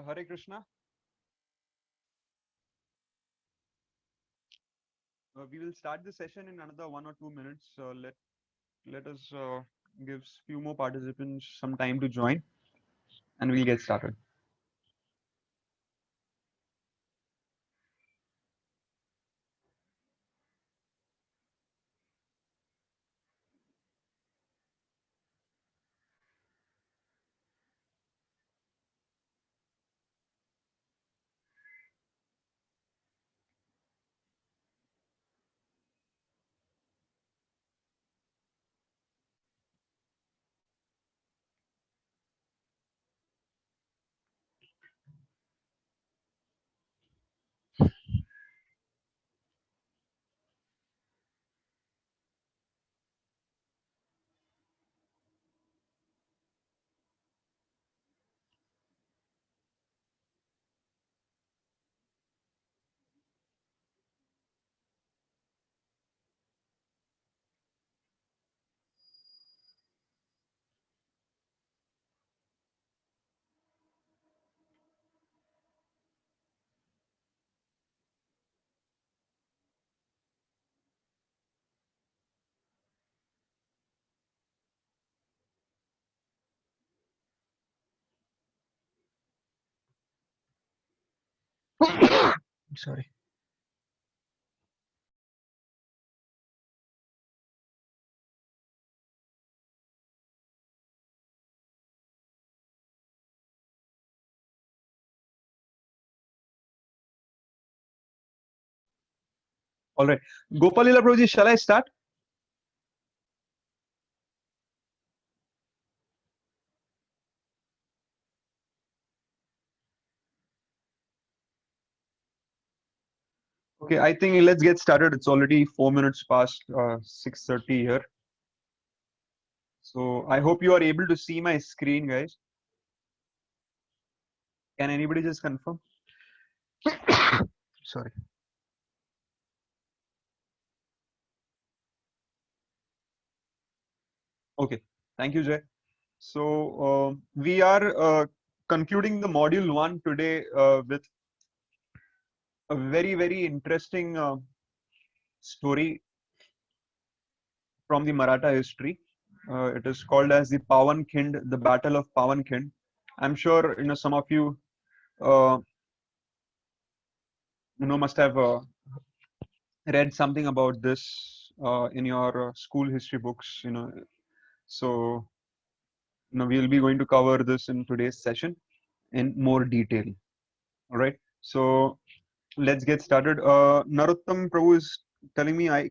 Hare Krishna. We will start the session in another 1 or 2 minutes. Let us give few more participants some time to join, and we'll get started. Sorry. All right. Gopalila Prabhuji, shall I start? Okay, I think let's get started. It's already 4 minutes past 6:30 here. So I hope you are able to see my screen, guys. Can anybody just confirm? Sorry. Okay. Thank you, Jay. So we are concluding the module 1 today with a very interesting story from the Maratha history. It is called as the Paawan Khind, the Battle of Paawan Khind. I'm sure some of you uh, must have read something about this in your school history books. So we'll be going to cover this in today's session in more detail. All right. So let's get started. Narottam Prabhu is telling me I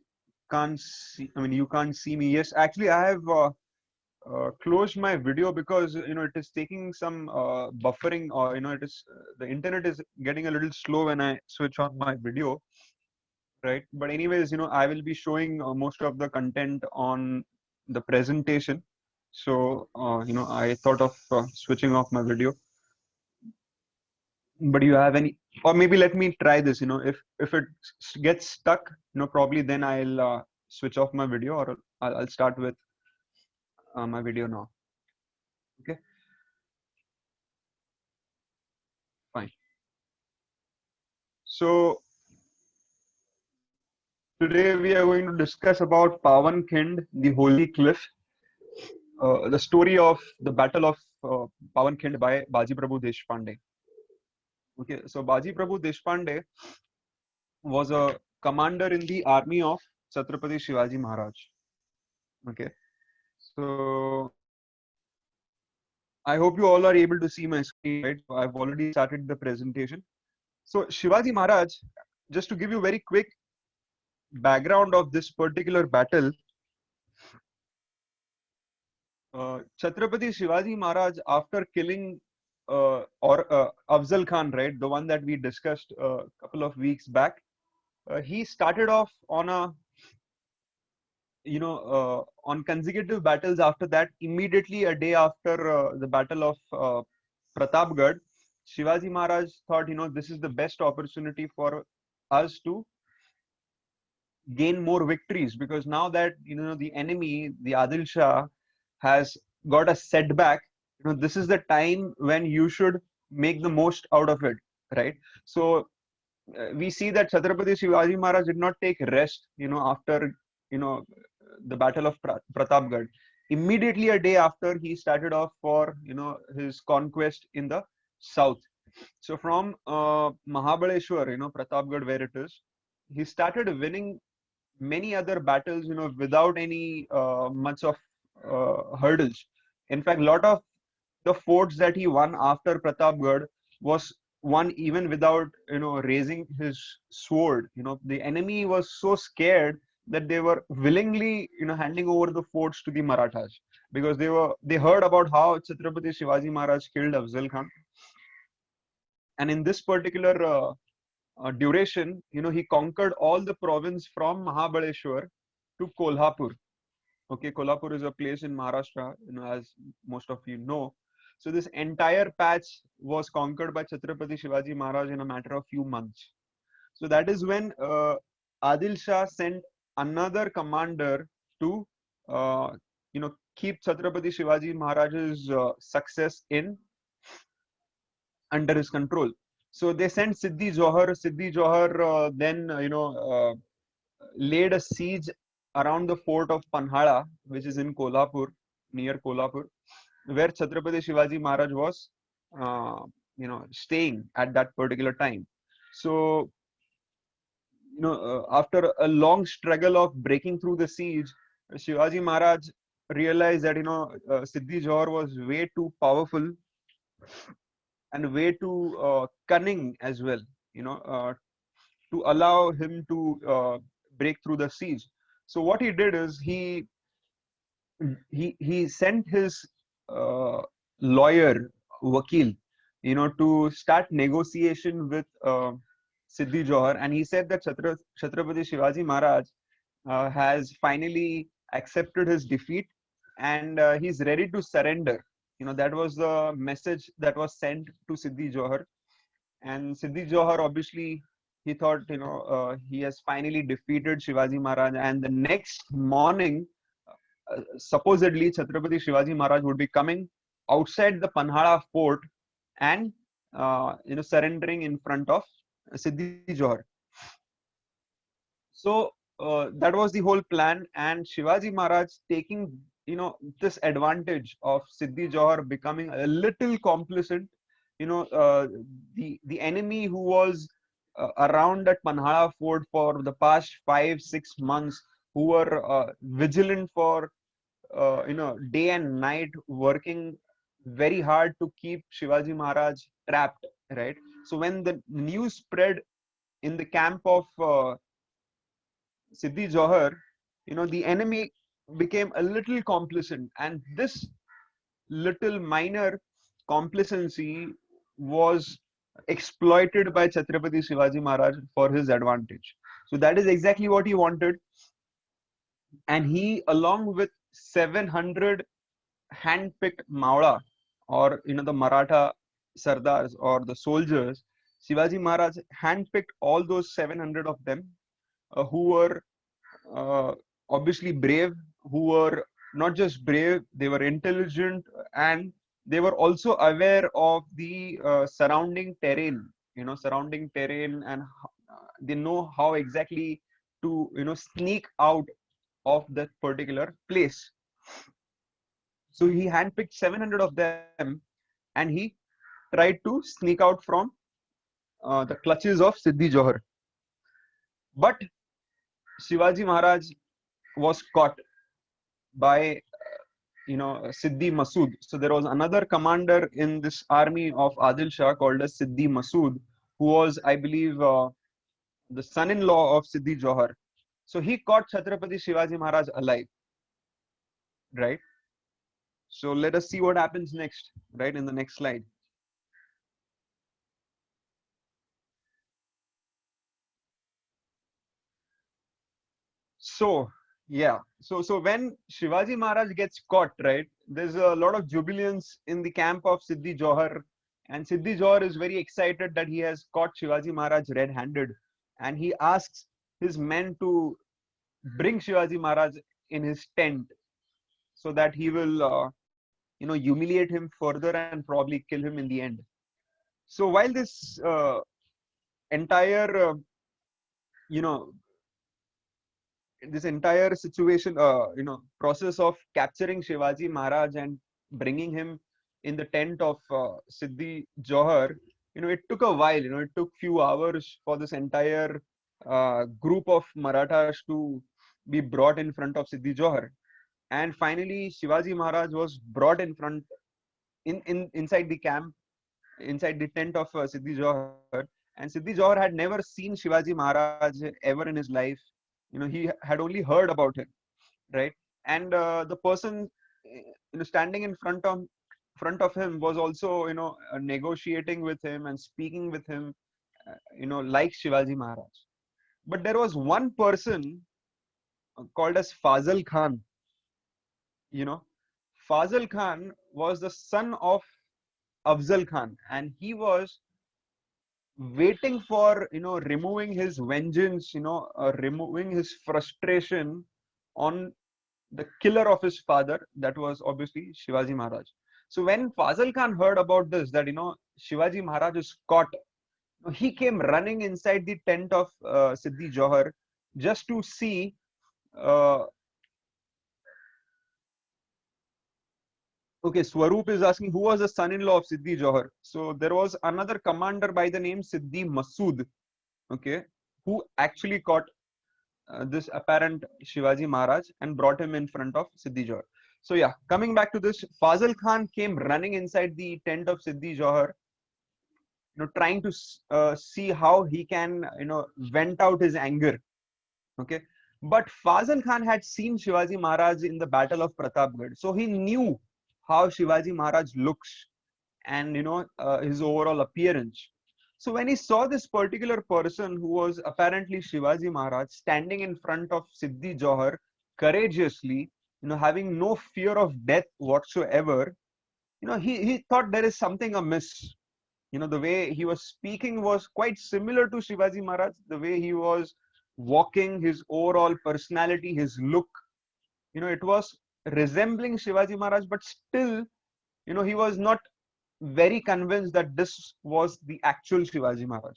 can't see. I mean, you can't see me. Yes, actually, I have closed my video because it is taking some buffering, or it is the internet is getting a little slow when I switch on my video, right? But anyways, I will be showing most of the content on the presentation. So I thought of switching off my video. But you have any, or maybe let me try this. If it gets stuck, probably then I'll switch off my video, or I'll start with my video now. Okay, fine. So today we are going to discuss about Paawan Khind, the Holy Cliff, the story of the Battle of Paawan Khind by Baji Prabhu Deshpande. Okay, so Baji Prabhu Deshpande was a commander in the army of Chhatrapati Shivaji Maharaj. Okay, so I hope you all are able to see my screen, right? So I've already started the presentation. So Shivaji Maharaj, just to give you a very quick background of this particular battle, Chhatrapati Shivaji Maharaj, after killing Afzal Khan, right, the one that we discussed a couple of weeks back, he started off on on consecutive battles after that. Immediately a day after the battle of Pratapgarh, Shivaji Maharaj thought, this is the best opportunity for us to gain more victories, because now that the enemy, the Adil Shah, has got a setback, this is the time when you should make the most out of it, right? So we see that Chhatrapati Shivaji Maharaj did not take rest, after you know the battle of Pratapgarh. Immediately a day after, he started off for his conquest in the south. So from Mahabaleshwar, Pratapgarh, where it is, he started winning many other battles, without any much of hurdles. In fact, a lot of the forts that he won after Pratapgarh was won even without raising his sword. The enemy was so scared that they were willingly handing over the forts to the Marathas, because they heard about how Chhatrapati Shivaji Maharaj killed Afzal Khan. And in this particular duration, he conquered all the province from Mahabaleshwar to Kolhapur. Okay, Kolhapur is a place in Maharashtra, as most of you know. So this entire patch was conquered by Chhatrapati Shivaji Maharaj in a matter of few months. So that is when Adil Shah sent another commander to, keep Chhatrapati Shivaji Maharaj's success in under his control. So they sent Siddhi Johar. Siddhi Johar then, laid a siege around the fort of Panhala, which is in Kolhapur, near Kolhapur, where Chhatrapati Shivaji Maharaj was, staying at that particular time. So, after a long struggle of breaking through the siege, Shivaji Maharaj realized that, Siddhi Johar was way too powerful and way too cunning as well, to allow him to break through the siege. So what he did is he sent his lawyer, Vakil, to start negotiation with Siddhi Johar, and he said that Chhatrapati Shivaji Maharaj has finally accepted his defeat, and he's ready to surrender. That was the message that was sent to Siddhi Johar. And Siddhi Johar, obviously, he thought, he has finally defeated Shivaji Maharaj. And the next morning, supposedly, Chhatrapati Shivaji Maharaj would be coming outside the Panhala fort and, surrendering in front of Siddhi Johar. So that was the whole plan. And Shivaji Maharaj, taking, this advantage of Siddhi Johar becoming a little complacent, the enemy who was around at Panhala fort for the past 5-6 months, who were vigilant for day and night, working very hard to keep Shivaji Maharaj trapped, right? So when the news spread in the camp of Siddhi Johar, the enemy became a little complacent, and this little minor complacency was exploited by Chhatrapati Shivaji Maharaj for his advantage. So that is exactly what he wanted. And he, along with 700 hand-picked Mavla, or the Maratha Sardars or the soldiers, Shivaji Maharaj hand-picked all those 700 of them, who were obviously brave, who were not just brave, they were intelligent, and they were also aware of the surrounding terrain, and they know how exactly to, sneak out of that particular place. So he handpicked 700 of them, and he tried to sneak out from the clutches of Siddhi Johar. But Shivaji Maharaj was caught by Siddhi Masood. So there was another commander in this army of Adil Shah called as Siddhi Masood, who was, I believe, the son-in-law of Siddhi Johar. So he caught Chhatrapati Shivaji Maharaj alive, right? So let us see what happens next, right, in the next slide. So yeah, so when Shivaji Maharaj gets caught, right, there's a lot of jubilance in the camp of Siddhi Johar, and Siddhi Johar is very excited that he has caught Shivaji Maharaj red-handed, and he asks his men to bring Shivaji Maharaj in his tent so that he will, humiliate him further and probably kill him in the end. So while this entire, you know, this entire situation, process of capturing Shivaji Maharaj and bringing him in the tent of Siddhi Johar, it took a while. It took few hours for this entire group of Marathas to be brought in front of Siddhi Johar, and finally Shivaji Maharaj was brought in front inside the camp, inside the tent of Siddhi Johar, and Siddhi Johar had never seen Shivaji Maharaj ever in his life. He had only heard about him, right? And the person, standing in front of him was also, negotiating with him and speaking with him, like Shivaji Maharaj. But there was one person called as Fazal Khan. You know, Fazal Khan was the son of Afzal Khan, and he was waiting for, removing his vengeance, removing his frustration on the killer of his father, that was obviously Shivaji Maharaj. So when Fazal Khan heard about this, that Shivaji Maharaj is caught, he came running inside the tent of Siddhi Johar just to see. uh, okay, Swaroop is asking who was the son-in-law of Siddhi Johar. So there was another commander by the name Siddhi Masood, okay, who actually caught this apparent Shivaji Maharaj and brought him in front of Siddhi Johar. So yeah, coming back to this, Fazal Khan came running inside the tent of Siddhi Johar, trying to see how he can, vent out his anger. Okay, but Fazal Khan had seen Shivaji Maharaj in the Battle of Pratapgarh, so he knew how Shivaji Maharaj looks and his overall appearance. So when he saw this particular person who was apparently Shivaji Maharaj standing in front of Siddhi Johar courageously, having no fear of death whatsoever, he thought there is something amiss. The way he was speaking was quite similar to Shivaji Maharaj. The way he was walking, his overall personality, his look, it was resembling Shivaji Maharaj, but still, he was not very convinced that this was the actual Shivaji Maharaj,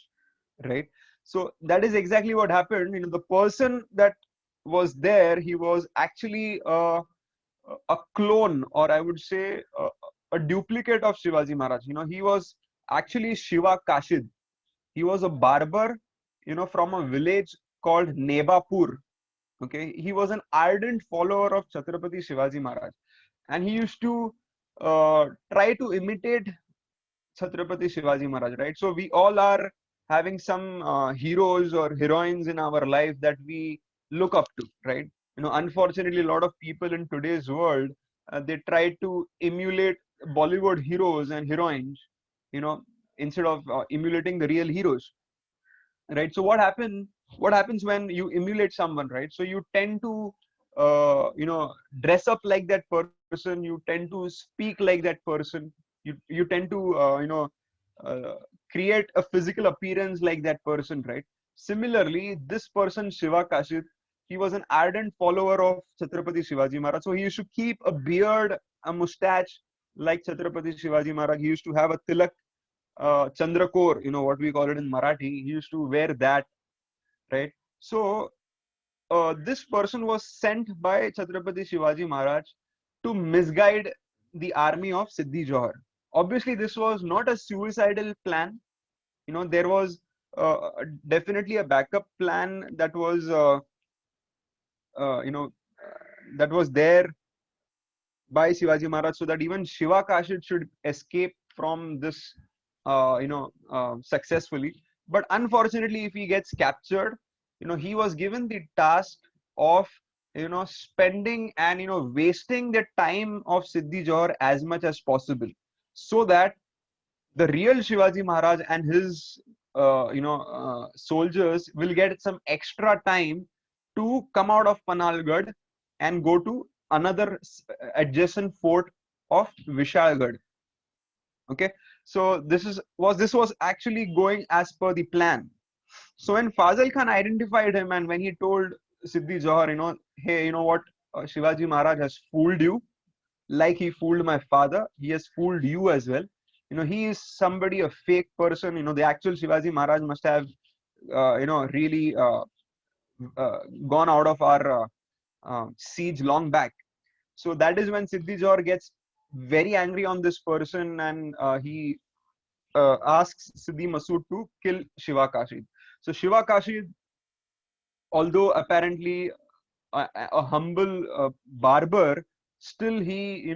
right? So that is exactly what happened. The person that was there, he was actually a clone, or I would say a duplicate of Shivaji Maharaj. He was actually Shiva Kashid. He was a barber, from a village called Nebapur. Okay, he was an ardent follower of Chhatrapati Shivaji Maharaj, and he used to try to imitate Chhatrapati Shivaji Maharaj, right? So we all are having some heroes or heroines in our life that we look up to, right? Unfortunately, a lot of people in today's world, they try to emulate Bollywood heroes and heroines, you know, instead of emulating the real heroes, right? So what happens when you emulate someone, right? So you tend to dress up like that person, you tend to speak like that person, you tend to uh, create a physical appearance like that person, right? Similarly, this person Shiva Kashid, he was an ardent follower of Chhatrapati Shivaji Maharaj, so he used to keep a beard, a mustache like Chhatrapati Shivaji Maharaj. He used to have a tilak, Chandrakor, what we call it in Marathi. He used to wear that, right? So this person was sent by Chhatrapati Shivaji Maharaj to misguide the army of Siddhi Johar. Obviously, this was not a suicidal plan. There was definitely a backup plan that was, uh, you know, that was there by Shivaji Maharaj, so that even Shiva Kashid should escape from this, successfully. But unfortunately, if he gets captured, he was given the task of spending and wasting the time of Siddhi Johar as much as possible, so that the real Shivaji Maharaj and his soldiers will get some extra time to come out of Panhalgad and go to another adjacent fort of Vishalgad. Okay, so this was actually going as per the plan. So when Fazal Khan identified him, and when he told Siddhi Johar, hey, you know what, Shivaji Maharaj has fooled you, like he fooled my father, he has fooled you as well. He is somebody, a fake person. The actual Shivaji Maharaj must have, really gone out of our siege long back. So that is when Siddhi Johar gets very angry on this person, and he asks Siddhi Masood to kill Shiva Kashid. So Shiva Kashid, although apparently a humble barber, still he,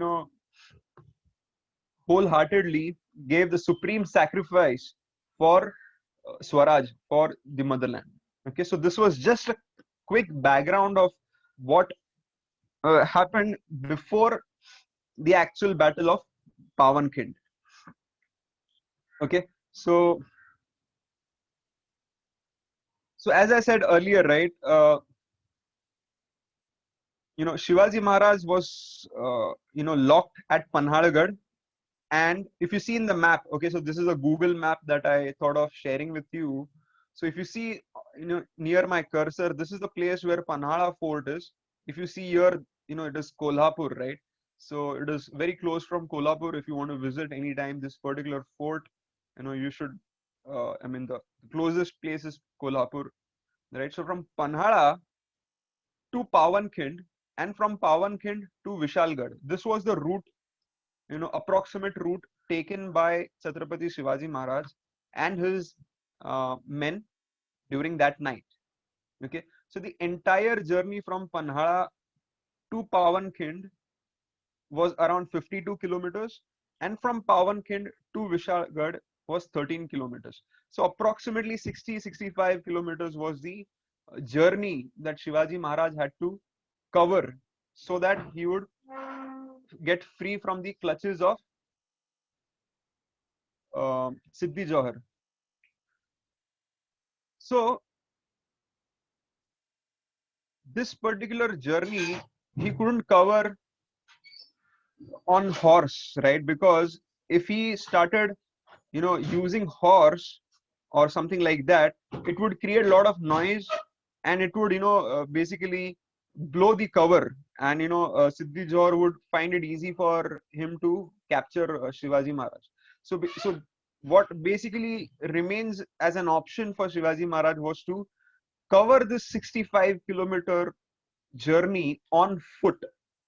wholeheartedly gave the supreme sacrifice for Swaraj, for the motherland. Okay, so this was just a quick background of what happened before the actual battle of Paawan. Okay, so as I said earlier, right, Shivaji Maharaj was locked at Panhalgad. And if you see in the map, okay, so this is a Google map that I thought of sharing with you. So if you see, near my cursor, this is the place where Panhala Fort is. If you see here, it is Kolhapur, right? So it is very close from Kolhapur. If you want to visit anytime this particular fort, you should, the closest place is Kolhapur, right? So from Panhala to Pawankhand, and from Pawankhand to Vishalgad, this was the route, approximate route taken by Chhatrapati Shivaji Maharaj and his men during that night. Okay, so the entire journey from Panhala to Pawankhand was around 52 kilometers, and from Pawankhand to Vishalgad was 13 kilometers. So approximately 60-65 kilometers was the journey that Shivaji Maharaj had to cover, so that he would get free from the clutches of Siddhi Johar. So this particular journey he couldn't cover on horse, right? Because if he started, using horse or something like that, it would create a lot of noise, and it would, basically blow the cover, and Siddhi Johar would find it easy for him to capture Shivaji Maharaj. So what basically remains as an option for Shivaji Maharaj was to cover this 65-kilometer journey on foot.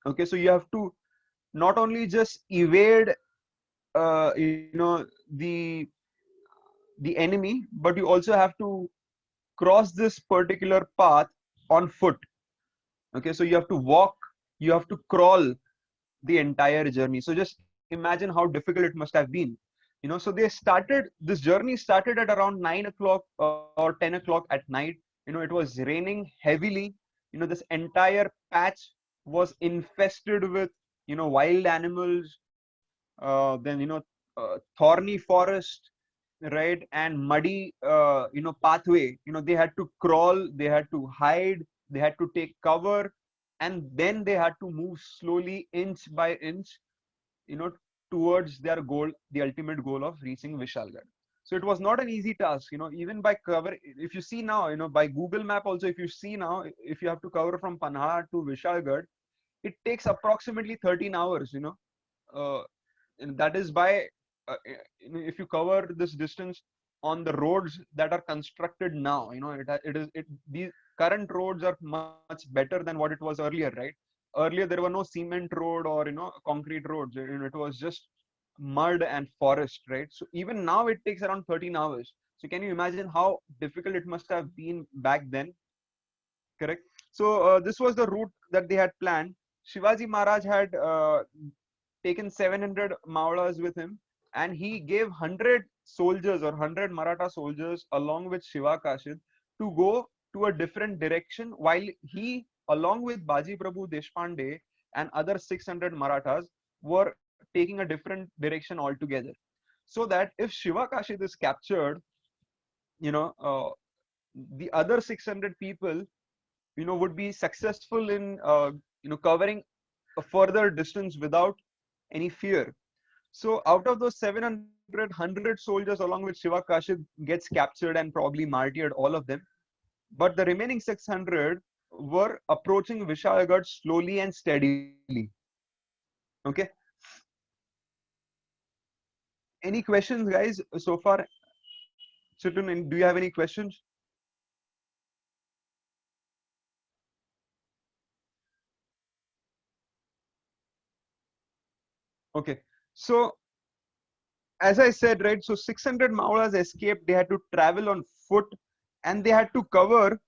Okay, so you have to not only just evade the enemy, but you also have to cross this particular path on foot. Okay, so you have to walk, you have to crawl the entire journey. So just imagine how difficult it must have been. So this journey started at around 9 o'clock or 10 o'clock at night. It was raining heavily. This entire patch was infested with wild animals, then thorny forest, right, and muddy pathway. They had to crawl, they had to hide, they had to take cover, and then they had to move slowly, inch by inch, towards their goal, the ultimate goal of reaching Vishalgad. So it was not an easy task, even by cover. If you see now, by Google Map also, if you see now, if you have to cover from Panhala to Vishalgad, it takes approximately 13 hours, uh, and that is by if you cover this distance on the roads that are constructed now. These current roads are much better than what it was earlier, right? Earlier there were no cement road or concrete roads. It was just mud and forest, right? So even now it takes around 13 hours. So can you imagine how difficult it must have been back then? Correct. So this was the route that they had planned. Shivaji Maharaj had taken 700 mavlas with him, and he gave 100 soldiers or 100 Maratha soldiers along with Shiva Kashid to go to a different direction, while he along with Baji Prabhu Deshpande and other 600 Marathas, were taking a different direction altogether. So that if Shiva Kashid is captured, you know, the other 600 people, would be successful in, covering a further distance without any fear. So out of those 700 soldiers, along with Shiva Kashid, gets captured and probably martyred, all of them. But the remaining 600 were approaching Vishalgad slowly and steadily. Okay. Any questions, guys, so far? Chitun, do you have any questions? Okay. So, as I said, right, so 600 mavlas escaped. They had to travel on foot, and they had to cover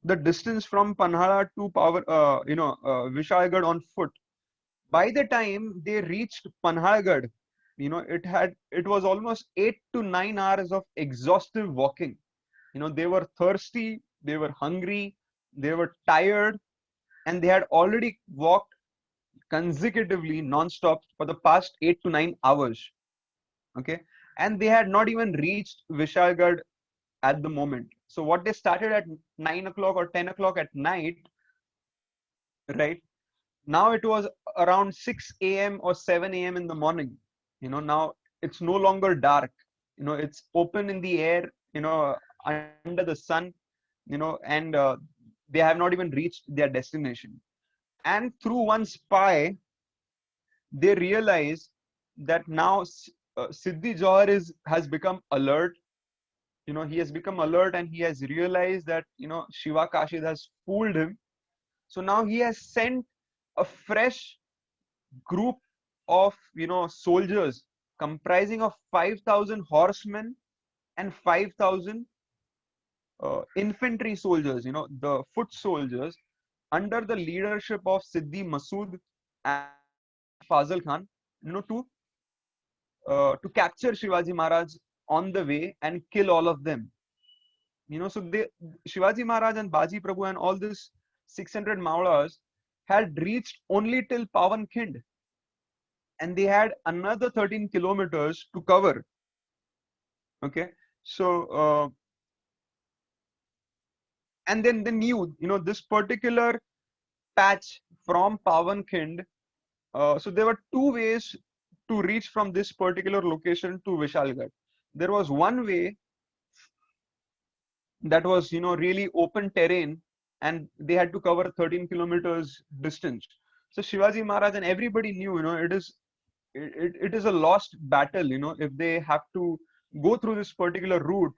the distance from Panhala to Vishalgad on foot. By the time they reached Panhalgad, it was almost 8 to 9 hours of exhaustive walking. They were thirsty, they were hungry, they were tired, and they had already walked consecutively non-stop for the past 8 to 9 hours. Okay, and they had not even reached Vishalgad at the moment. So what they started at 9 o'clock or 10 o'clock at night, right? Now it was around 6 a.m. or 7 a.m. in the morning. Now it's no longer dark. It's open in the air, under the sun, and they have not even reached their destination. And through one spy, they realize that now Siddhi Johar has become alert. He has become alert, and he has realized that Shiva Kashid has fooled him. So now he has sent a fresh group of soldiers comprising of 5,000 horsemen and 5,000 infantry soldiers, the foot soldiers, under the leadership of Siddhi Masood and Fazal Khan, to capture Shivaji Maharaj on the way and kill all of them. So Shivaji Maharaj and Baji Prabhu and all this 600 mavlas had reached only till Paawan, and they had another 13 kilometers to cover. Okay, so and then they knew, this particular patch from Paawan. So there were two ways to reach from this particular location to Vishalgad. There was one way that was, really open terrain, and they had to cover 13 kilometers distance. So Shivaji Maharaj and everybody knew, it is a lost battle. If they have to go through this particular route,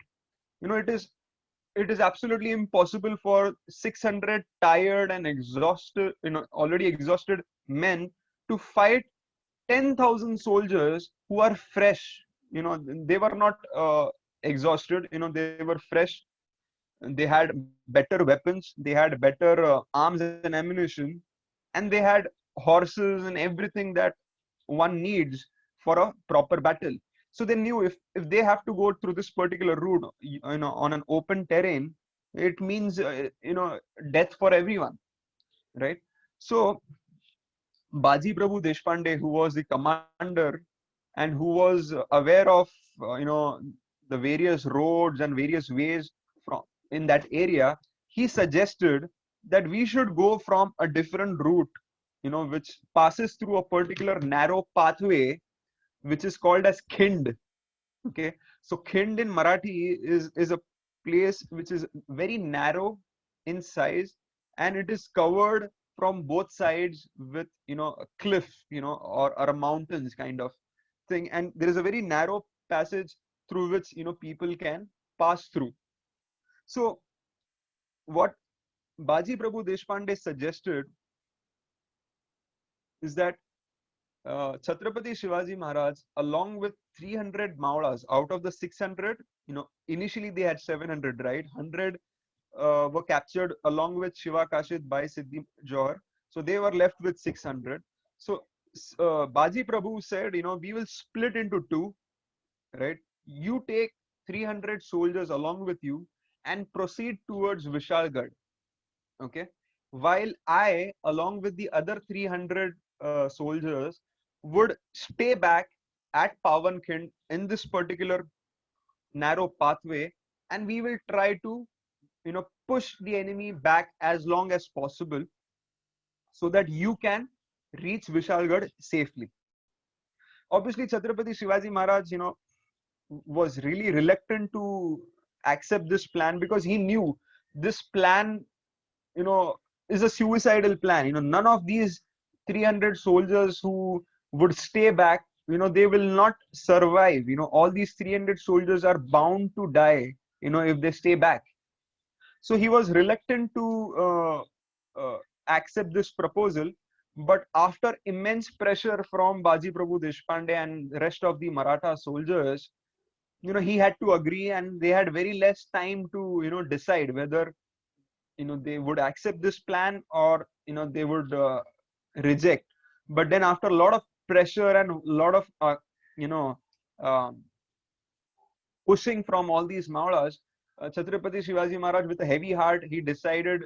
it is absolutely impossible for 600 tired and exhausted, already exhausted men to fight 10,000 soldiers who are fresh. They were not exhausted. They were fresh. They had better weapons. They had better arms and ammunition, and they had horses and everything that one needs for a proper battle. So they knew, if they have to go through this particular route, on an open terrain, it means death for everyone, right? So Baji Prabhu Deshpande, who was the commander and who was aware of the various roads and various ways from in that area, he suggested that we should go from a different route, which passes through a particular narrow pathway, which is called as Khind. Okay, so Khind in Marathi is a place which is very narrow in size, and it is covered from both sides with a cliff, or a mountains kind of thing, and there is a very narrow passage through which people can pass through. So what Baji Prabhu Deshpande suggested is that Chhatrapati Shivaji Maharaj, along with 300 mavlas out of the 600, initially they had 700, right? 100 were captured along with Shiva Kashid by Siddhi Johar. So they were left with 600. So Baji Prabhu said, we will split into two, right? You take 300 soldiers along with you and proceed towards Vishalgad. Okay. while I, along with the other 300 soldiers, would stay back at Paawan in this particular narrow pathway, and we will try to, push the enemy back as long as possible so that you can reach Vishalgad safely. Obviously, Chhatrapati Shivaji Maharaj, was really reluctant to accept this plan because he knew this plan, you know, is a suicidal plan. None of these 300 soldiers who would stay back, they will not survive. All these 300 soldiers are bound to die, if they stay back. So he was reluctant to accept this proposal. But after immense pressure from Baji Prabhu Deshpande and rest of the Maratha soldiers, he had to agree, and they had very less time to, decide whether, they would accept this plan or, they would reject. But then after a lot of pressure and a lot of, you know, um, pushing from all these mavlas, Chhatrapati Shivaji Maharaj, with a heavy heart, he decided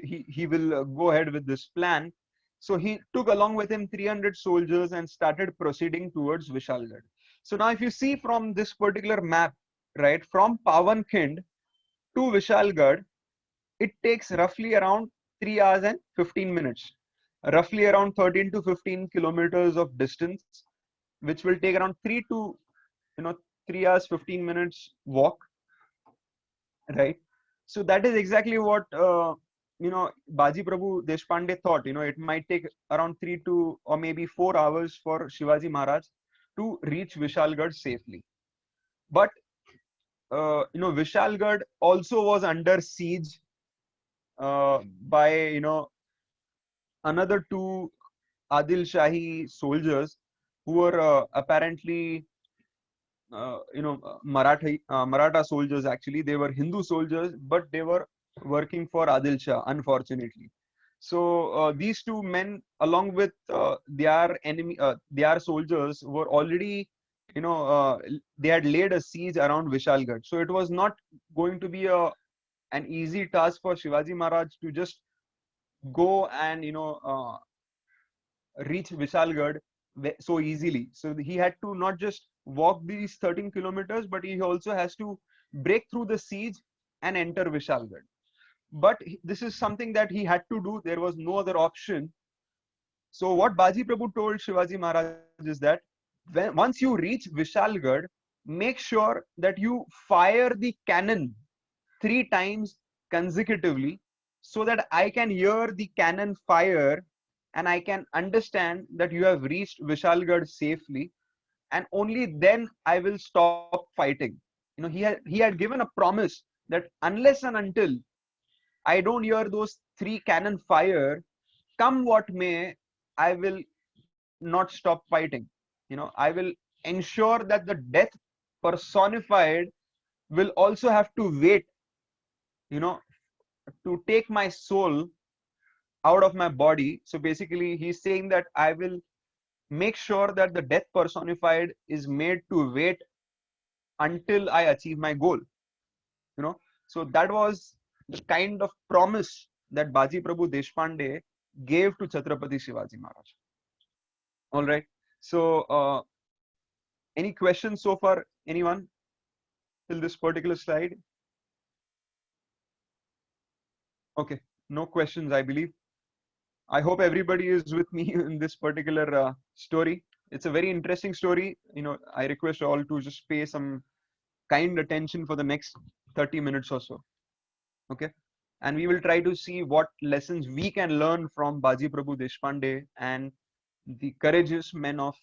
he will go ahead with this plan. So he took along with him 300 soldiers and started proceeding towards Vishalgad. So now if you see from this particular map, right, from Pawankhind to Vishalgad, it takes roughly around 3 hours and 15 minutes, roughly around 13 to 15 kilometers of distance, which will take around you know, 3 hours, 15 minutes walk, right? So that is exactly what, Baji Prabhu Deshpande thought. It might take around 3 to or maybe 4 hours for Shivaji Maharaj to reach Vishalgad safely. But, Vishalgad also was under siege by, another two Adil Shahi soldiers who were apparently, Maratha soldiers. Actually, they were Hindu soldiers, but they were working for Adil Shah, unfortunately. So these two men, along with their soldiers, were already, they had laid a siege around Vishalgad. So it was not going to be an easy task for Shivaji Maharaj to just go and, reach Vishalgad so easily. So he had to not just walk these 13 kilometers, but he also has to break through the siege and enter Vishalgad. But this is something that he had to do. There was no other option. So what Baji Prabhu told Shivaji Maharaj is that once you reach Vishalgad, make sure that you fire the cannon 3 times consecutively so that I can hear the cannon fire and I can understand that you have reached Vishalgad safely, and only then I will stop fighting. He had given a promise that unless and until I don't hear those 3 cannon fire, come what may, I will not stop fighting. I will ensure that the death personified will also have to wait, you know, to take my soul out of my body. So basically, he's saying that I will make sure that the death personified is made to wait until I achieve my goal. So that was the kind of promise that Baji Prabhu Deshpande gave to Chhatrapati Shivaji Maharaj. All right. So, any questions so far? Anyone till this particular slide? Okay, no questions, I believe. I hope everybody is with me in this particular story. It's a very interesting story. I request all to just pay some kind attention for the next 30 minutes or so. Okay. And we will try to see what lessons we can learn from Baji Prabhu Deshpande and the courageous men of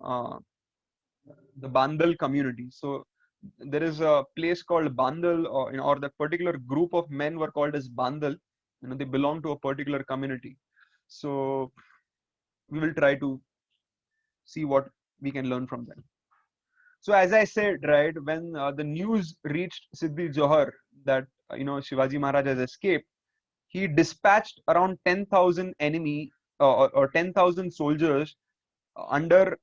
the Bandal community. So there is a place called Bandal, or that particular group of men were called as Bandal. They belong to a particular community. So we will try to see what we can learn from them. So as I said, right, when the news reached Siddhi Johar that Shivaji Maharaj has escaped, he dispatched around 10,000 enemy or 10,000 soldiers under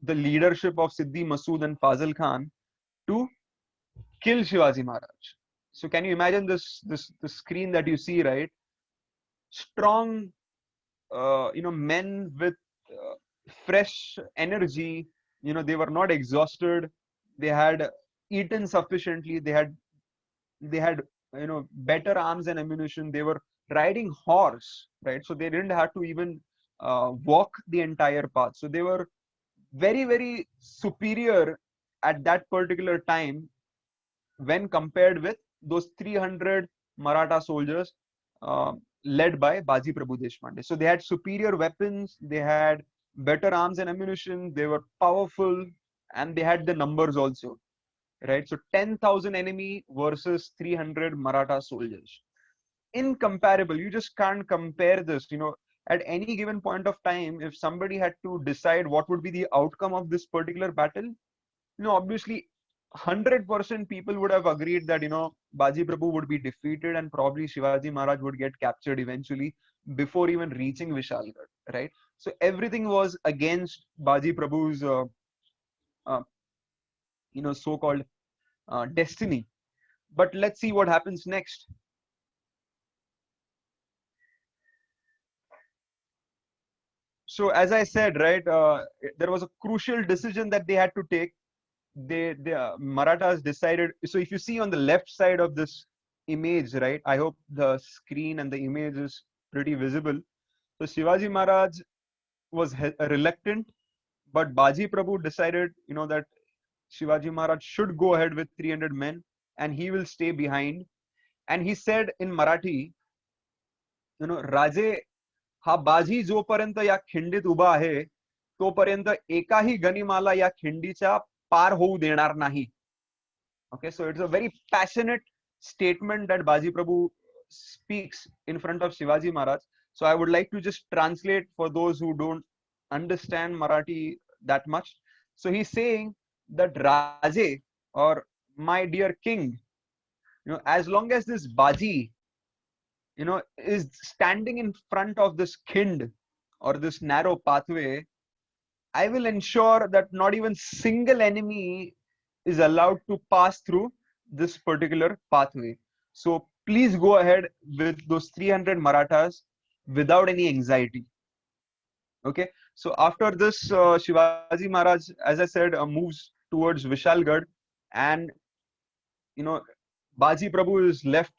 the leadership of Siddhi Masood and Fazil Khan to kill Shivaji Maharaj. So can you imagine this the screen that you see, right? strong, men with fresh energy. They were not exhausted. They had eaten sufficiently. They had better arms and ammunition. They were riding horse, right? So they didn't have to even walk the entire path. So they were very, very superior at that particular time when compared with those 300 Maratha soldiers led by Baji Prabhu Deshpande. So they had superior weapons, they had better arms and ammunition, they were powerful, and they had the numbers also, right? So 10,000 enemy versus 300 Maratha soldiers. Incomparable. You just can't compare this. At any given point of time, if somebody had to decide what would be the outcome of this particular battle, obviously 100% people would have agreed that Baji Prabhu would be defeated and probably Shivaji Maharaj would get captured eventually before even reaching Vishalgad, right? So everything was against Baji Prabhu's uh, so-called destiny. But let's see what happens next. So as I said, right, there was a crucial decision that they had to take. The Marathas decided. So if you see on the left side of this image, right, I hope the screen and the image is pretty visible. So Shivaji Maharaj was reluctant, but Baji Prabhu decided, that Shivaji Maharaj should go ahead with 300 men and he will stay behind. And he said in Marathi, Raje, हा बाजी जोपर्यंत या खिंडीत उभा आहे तोपर्यंत एकाही गनिमाला या खिंडीच्या पार होऊ देणार नाही. Okay, so it's a very passionate statement that Baji Prabhu speaks in front of Shivaji Maharaj. So I would like to just translate for those who don't understand Marathi that much. So he's saying that Raje, or my dear king, as long as this Baji, is standing in front of this kind or this narrow pathway, I will ensure that not even single enemy is allowed to pass through this particular pathway. So please go ahead with those 300 Marathas without any anxiety. Okay. So after this, Shivaji Maharaj, as I said, moves towards Vishalgad, and Baji Prabhu is left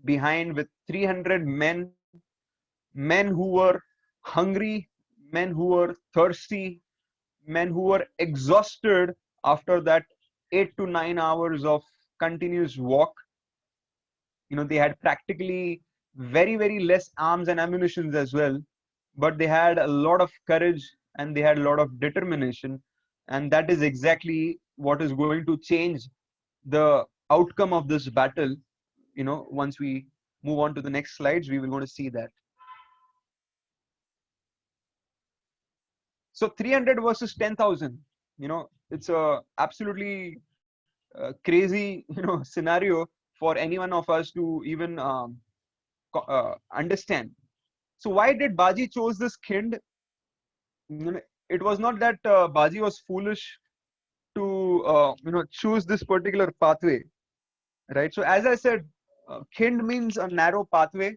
behind with 300 men who were hungry, men who were thirsty, men who were exhausted after that 8 to 9 hours of continuous walk. They had practically very, very less arms and ammunitions as well, but they had a lot of courage and they had a lot of determination. And that is exactly what is going to change the outcome of this battle. Once we move on to the next slides, we will going to see that. So 300 versus 10,000, it's a absolutely crazy, scenario for any one of us to even understand. So why did Baji chose this kind? It was not that Baji was foolish to, choose this particular pathway, right? So as I said, kind means a narrow pathway,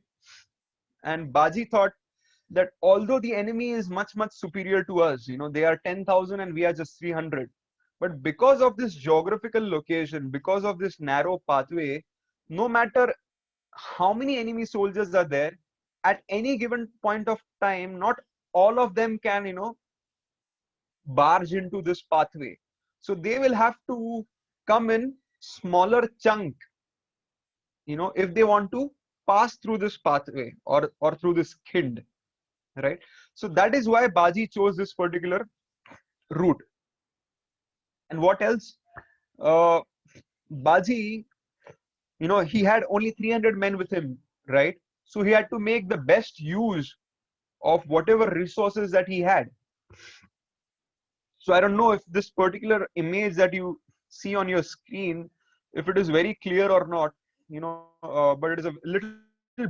and Baji thought that although the enemy is much, much superior to us, they are 10,000 and we are just 300. But because of this geographical location, because of this narrow pathway, no matter how many enemy soldiers are there, at any given point of time, not all of them can, barge into this pathway. So they will have to come in smaller chunk, if they want to pass through this pathway or through this kind. Right. So that is why Baji chose this particular route. And what else? Baji, he had only 300 men with him, right? So he had to make the best use of whatever resources that he had. So I don't know if this particular image that you see on your screen, if it is very clear or not, but it is a little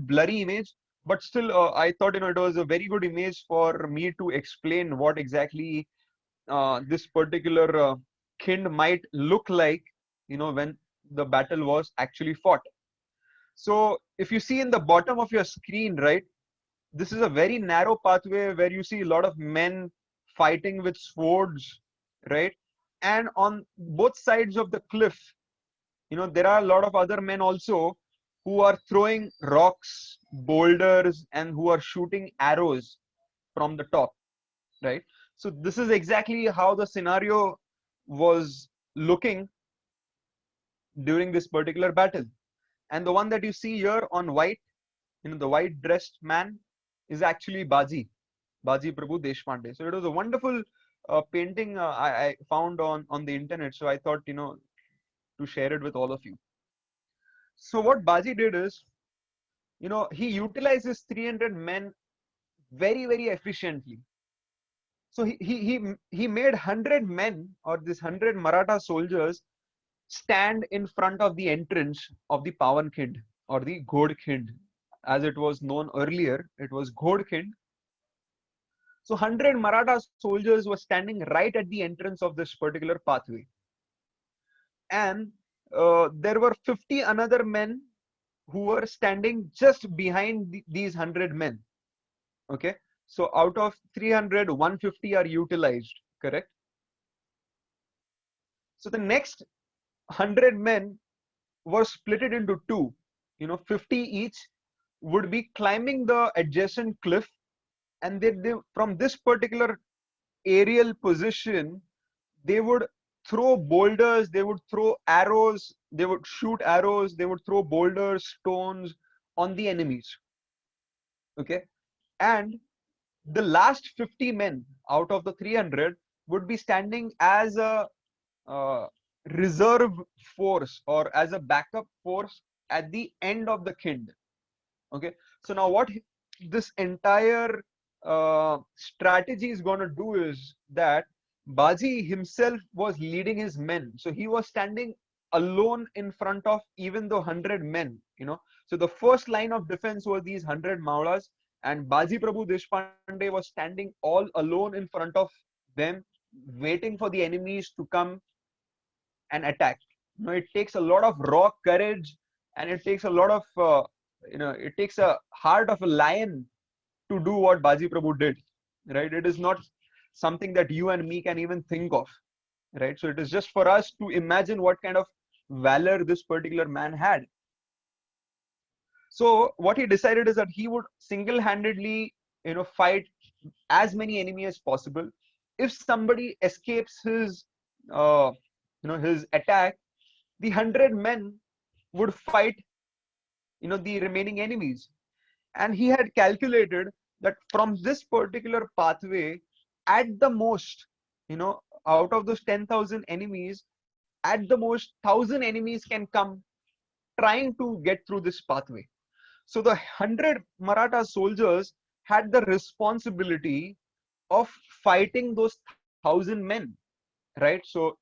blurry image. But still, I thought, it was a very good image for me to explain what exactly this particular kind might look like, when the battle was actually fought. So if you see in the bottom of your screen, right, this is a very narrow pathway where you see a lot of men fighting with swords, right? And on both sides of the cliff, there are a lot of other men also who are throwing rocks, boulders, and who are shooting arrows from the top, right? So this is exactly how the scenario was looking during this particular battle. And the one that you see here on white, the white dressed man is actually Baji Prabhu Deshpande. So it was a wonderful painting I found on the internet. So I thought, to share it with all of you. So what Baji did is, he utilizes 300 men very, very efficiently. So he made 100 men, or this 100 Maratha soldiers, stand in front of the entrance of the Paawan Khind, or the Ghod Khind, as it was known earlier. It was Ghod Khind. So 100 Maratha soldiers were standing right at the entrance of this particular pathway. And there were 50 another men who were standing just behind these 100 men. Okay. So out of 300, 150 are utilized, correct? So the next 100 men were split into two. 50 each would be climbing the adjacent cliff, and they from this particular aerial position, they would throw boulders, they would throw arrows, they would shoot arrows, they would throw boulders, stones on the enemies. Okay. And the last 50 men out of the 300 would be standing as a reserve force, or as a backup force at the end of the Khind. Okay. So now what this entire strategy is going to do is that Baji himself was leading his men. So he was standing alone in front of even the 100 men, So the first line of defense was these 100 mavlas, and Baji Prabhu Deshpande was standing all alone in front of them, waiting for the enemies to come and attack. It takes a lot of raw courage, and it takes a lot of, it takes a heart of a lion to do what Baji Prabhu did, right? It is not something that you and me can even think of, right? So it is just for us to imagine what kind of valor this particular man had. So what he decided is that he would single-handedly, fight as many enemies as possible. If somebody escapes his, his attack, the 100 men would fight, the remaining enemies. And he had calculated that from this particular pathway, at the most, out of those 10,000 enemies, at the most 1,000 enemies can come trying to get through this pathway. So the 100 Maratha soldiers had the responsibility of fighting those 1,000 men, right? So,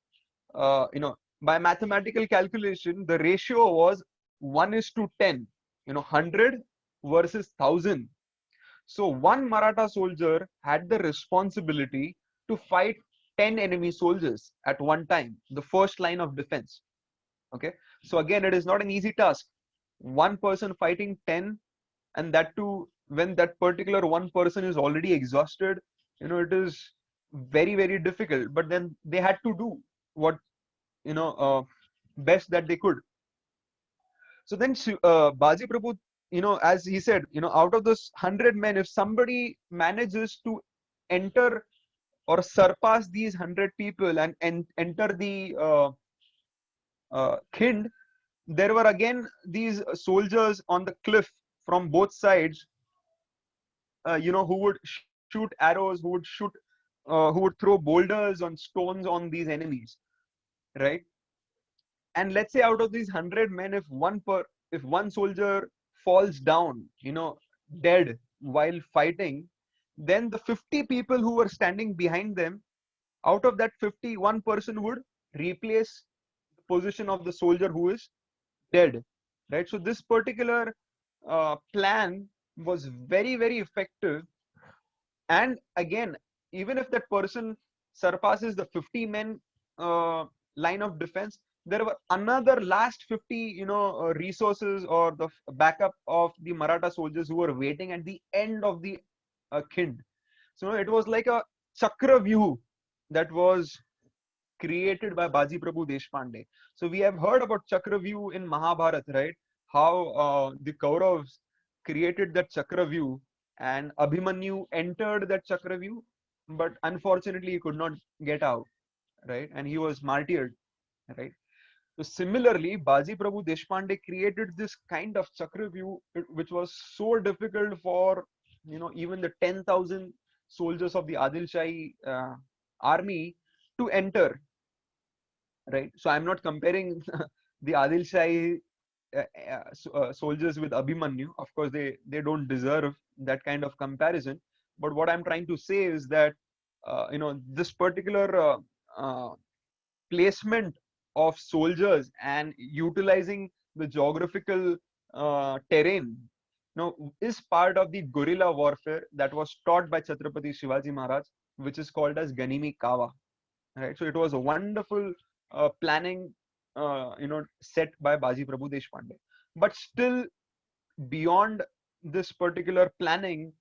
by mathematical calculation, the ratio was 1:10, 100 versus 1,000. So one Maratha soldier had the responsibility to fight 10 enemy soldiers at one time, the first line of defense. Okay. So again, it is not an easy task. One person fighting 10, and that too, when that particular one person is already exhausted, it is very, very difficult. But then they had to do what, best that they could. So then Baji Prabhu, as he said, out of those 100 men, if somebody manages to enter or surpass these 100 people and enter the Khind, there were again these soldiers on the cliff from both sides, who would shoot arrows, who would throw boulders on stones on these enemies, right? And let's say out of these 100 men, if one soldier falls down, dead while fighting, then the 50 people who were standing behind them, out of that 50, one person would replace the position of the soldier who is dead, right? So this particular plan was very, very effective. And again, even if that person surpasses the 50 men line of defense, there were another last 50 resources or the backup of the Maratha soldiers who were waiting at the end of the Khind. So it was like a chakra view that was created by Baji Prabhu Deshpande. So we have heard about chakra view in Mahabharata, right? How the Kauravas created that chakra view, and Abhimanyu entered that chakra view, but unfortunately he could not get out, right? And he was martyred, right? So similarly, Baji Prabhu Deshpande created this kind of chakra view, which was so difficult for even the 10,000 soldiers of the Adil Shahi army to enter, right? So I'm not comparing the Adil Shahi soldiers with Abhimanyu. Of course, they don't deserve that kind of comparison. But what I'm trying to say is that this particular placement of soldiers and utilizing the geographical terrain is part of the guerrilla warfare that was taught by Chhatrapati Shivaji Maharaj, which is called as Ganimi Kawa, right? So it was a wonderful planning set by Baji Prabhu Deshpande. But still, beyond this particular planning,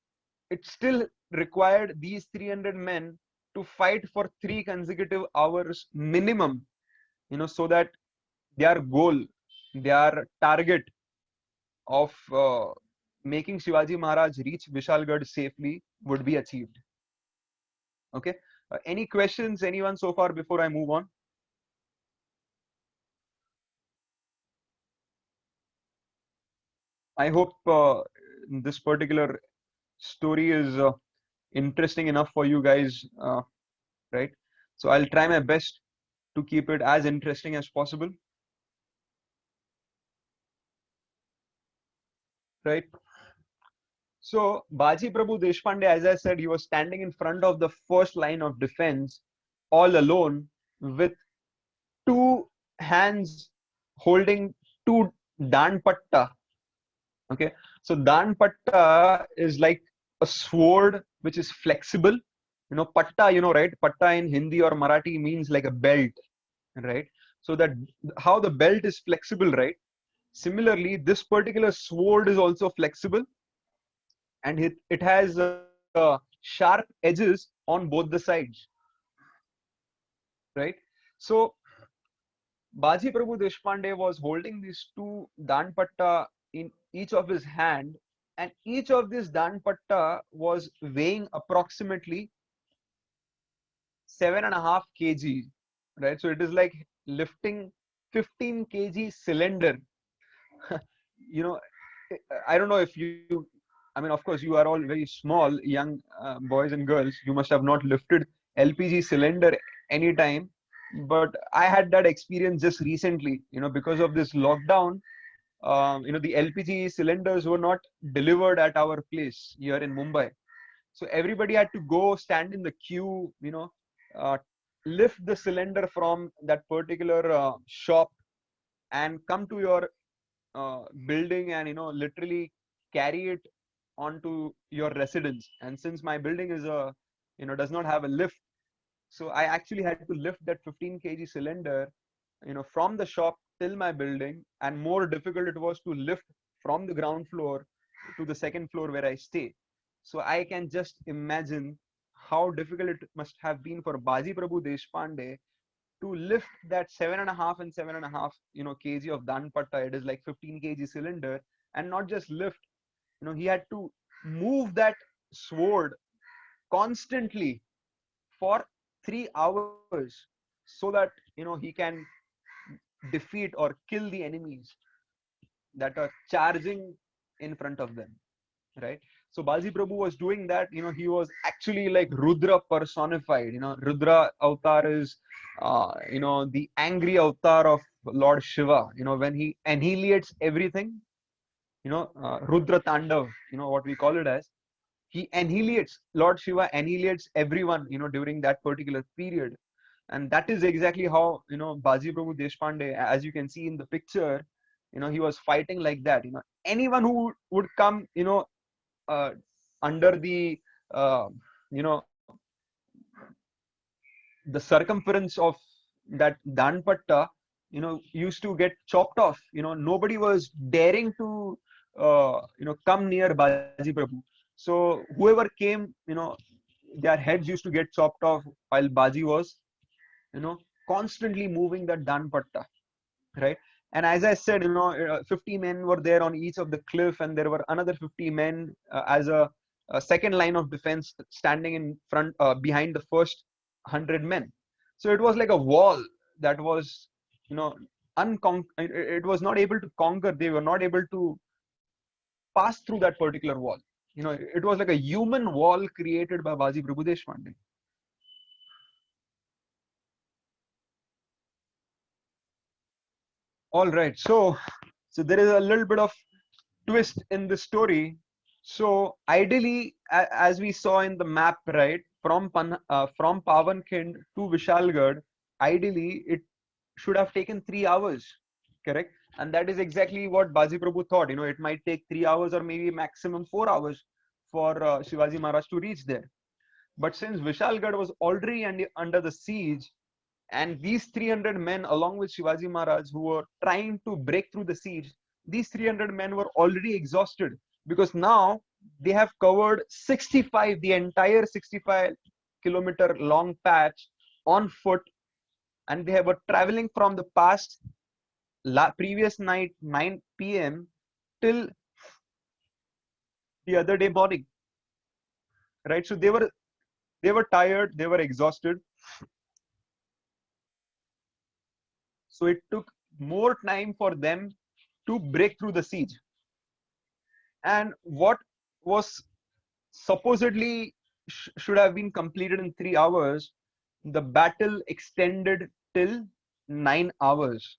it still required these 300 men to fight for 3 consecutive hours minimum, so that their goal, their target of making Shivaji Maharaj reach Vishalgad safely would be achieved. Okay. Any questions, anyone so far before I move on? I hope this particular story is interesting enough for you guys, right? So I'll try my best to keep it as interesting as possible, right? So Baji Prabhu Deshpande, as I said, he was standing in front of the first line of defense all alone with two hands holding two danpatta. Okay, so danpatta is like a sword which is flexible. Patta, right? Patta in Hindi or Marathi means like a belt, right? So that how the belt is flexible, right? Similarly, this particular sword is also flexible, and it has sharp edges on both the sides, right? So Baji Prabhu Deshpande was holding these two danpatta in each of his hand, and each of these danpatta was weighing approximately 7.5 kg, right? So it is like lifting 15 kg cylinder. you know, I don't know if you, I mean, of course, you are all very small, young boys and girls. You must have not lifted LPG cylinder anytime. But I had that experience just recently, because of this lockdown. The LPG cylinders were not delivered at our place here in Mumbai. So everybody had to go stand in the queue, uh, lift the cylinder from that particular shop and come to your building and literally carry it onto your residence. And since my building is a does not have a lift, so I actually had to lift that 15 kg cylinder from the shop till my building, and more difficult it was to lift from the ground floor to the second floor where I stay. So I can just imagine how difficult it must have been for Baji Prabhu Deshpande to lift that 7.5 kg of danpatta. It is like 15 kg cylinder, and not just lift. He had to move that sword constantly for 3 hours so that he can defeat or kill the enemies that are charging in front of them, right? So Baji Prabhu was doing that. He was actually like Rudra personified. Rudra avatar is the angry avatar of Lord Shiva. When he annihilates everything, Rudra Tandav, what we call it as, he annihilates, Lord Shiva annihilates everyone during that particular period. And that is exactly how Baji Prabhu Deshpande, as you can see in the picture, he was fighting like that. Anyone who would come uh, under the uh, you know the circumference of that danpatta, used to get chopped off. Nobody was daring to, come near Baji Prabhu. So whoever came, their heads used to get chopped off while Baji was, you know, constantly moving the danpatta, right? And as I said, 50 men were there on each of the cliff, and there were another 50 men as a second line of defense standing in front, behind the first 100 men. So it was like a wall that was, you know, it was not able to conquer. They were not able to pass through that particular wall. It was like a human wall created by Baji Prabhu Deshpande. All right, so there is a little bit of twist in the story. So ideally, as we saw in the map, right, from Paawan to Vishalgad, ideally it should have taken 3 hours, correct? And that is exactly what Baji Prabhu thought. It might take 3 hours or maybe maximum 4 hours for Shivaji Maharaj to reach there. But since Vishalgad was already under the siege, and these 300 men, along with Shivaji Maharaj, who were trying to break through the siege, these 300 men were already exhausted, because now they have covered the entire 65-kilometer long patch on foot, and they were traveling from the previous night 9 p.m. till the other day morning, right? So they were tired, they were exhausted. So it took more time for them to break through the siege. And what was supposedly should have been completed in 3 hours, the battle extended till 9 hours.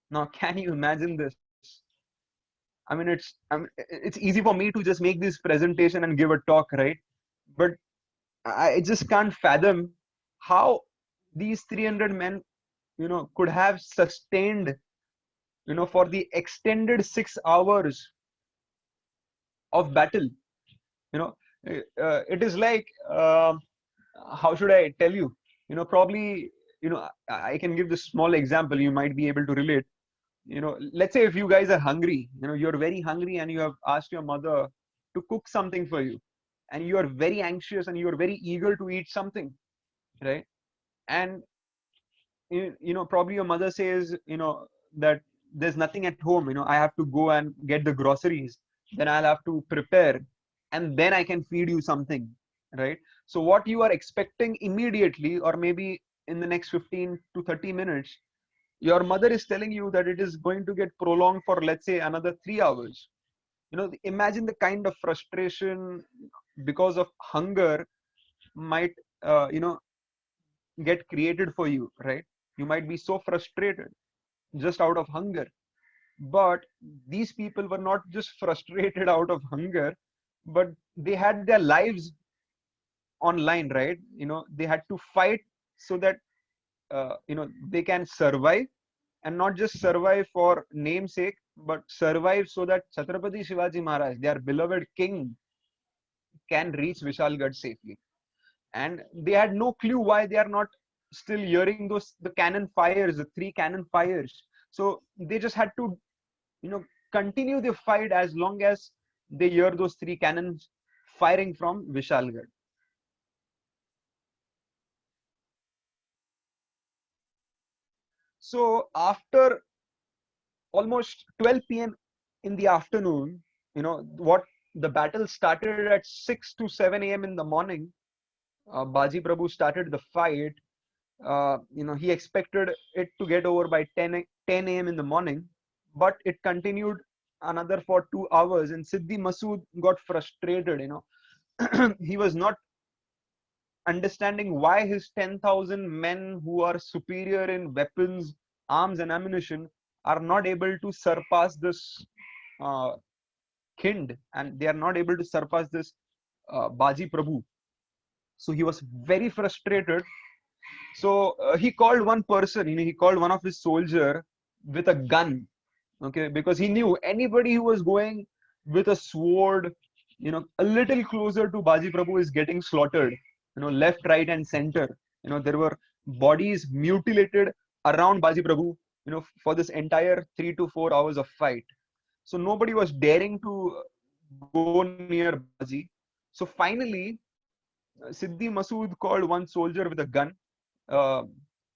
Now, can you imagine this? It's easy for me to just make this presentation and give a talk, right? But I just can't fathom how these 300 men, could have sustained, for the extended 6 hours of battle. It is like, how should I tell you? Probably, I can give this small example. You might be able to relate. Let's say if you guys are hungry, you're very hungry, and you have asked your mother to cook something for you, and you are very anxious and you're very eager to eat something, right? And probably your mother says, that there's nothing at home. I have to go and get the groceries, then I'll have to prepare, and then I can feed you something, right? So what you are expecting immediately, or maybe in the next 15 to 30 minutes, your mother is telling you that it is going to get prolonged for, let's say, another 3 hours. Imagine the kind of frustration because of hunger might, get created for you, right? You might be so frustrated just out of hunger. But these people were not just frustrated out of hunger, but they had their lives online, right? They had to fight so that, they can survive, and not just survive for namesake, but survive so that Chhatrapati Shivaji Maharaj, their beloved king, can reach Vishalgad safely. And they had no clue why they are not still hearing the cannon fires, the 3 cannon fires. So they just had to, continue the fight as long as they hear those 3 cannons firing from Vishalgad. So after almost 12 p.m. in the afternoon, what the battle started at 6 to 7 a.m. in the morning. Baji Prabhu started the fight. He expected it to get over by 10 a.m. in the morning, but it continued another for 2 hours, and Siddhi Masood got frustrated. He was not understanding why his 10,000 men, who are superior in weapons, arms, and ammunition, are not able to surpass this uh, Khind, and they are not able to surpass this Baji Prabhu. So he was very frustrated. So he called one person, he called one of his soldier with a gun, okay, because he knew anybody who was going with a sword, a little closer to Baji Prabhu is getting slaughtered, left, right, and center. There were bodies mutilated around Baji Prabhu. for this entire 3 to 4 hours of fight. So nobody was daring to go near Baji. So finally, Siddhi Masood called one soldier with a gun, uh,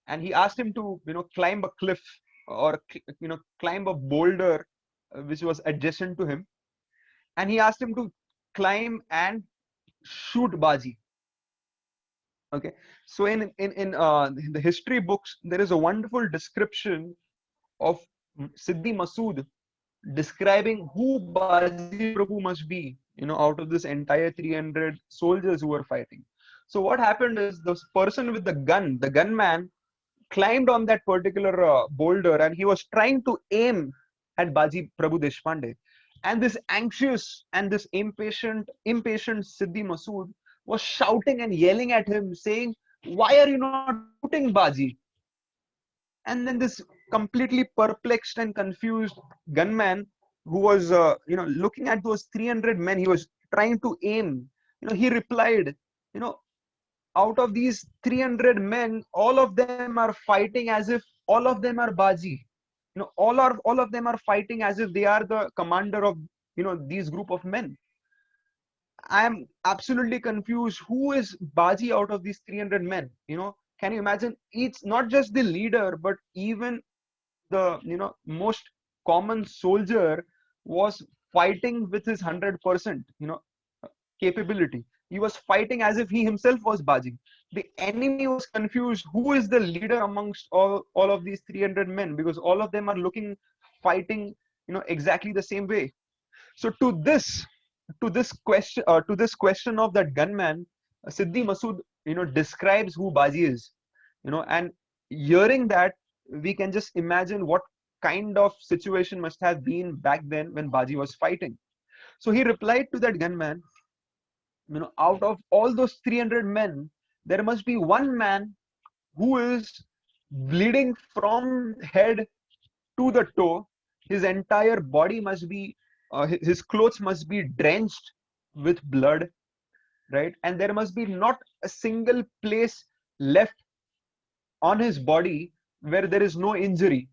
and he asked him to, climb a cliff or, climb a boulder which was adjacent to him, and he asked him to climb and shoot Baji. Okay, so in the history books, there is a wonderful description of Siddhi Masood describing who Baji Prabhu must be, out of this entire 300 soldiers who were fighting. So what happened is this person with the gunman, climbed on that particular boulder, and he was trying to aim at Baji Prabhu Deshpande. And this anxious and this impatient Siddhi Masood was shouting and yelling at him, saying, "Why are you not shooting Baji?" And then this completely perplexed and confused gunman, who was looking at those 300 men, he was trying to aim. He replied, you know, out of these 300 men, all of them are fighting as if all of them are Baji. All of them are fighting as if they are the commander of these group of men. I am absolutely confused. Who is Baji out of these 300 men? Can you imagine? It's not just the leader, but even the most common soldier was fighting with his 100% capability. He was fighting as if he himself was Baji. The enemy was confused. Who is the leader amongst all of these 300 men? Because all of them are looking, fighting, exactly the same way. So to this question of that gunman, Siddhi Masood, describes who Baji is, and hearing that, we can just imagine what kind of situation must have been back then when Baji was fighting. So he replied to that gunman, out of all those 300 men, there must be one man who is bleeding from head to the toe. His entire body must be, his clothes must be drenched with blood, right? And there must be not a single place left on his body where there is no injury.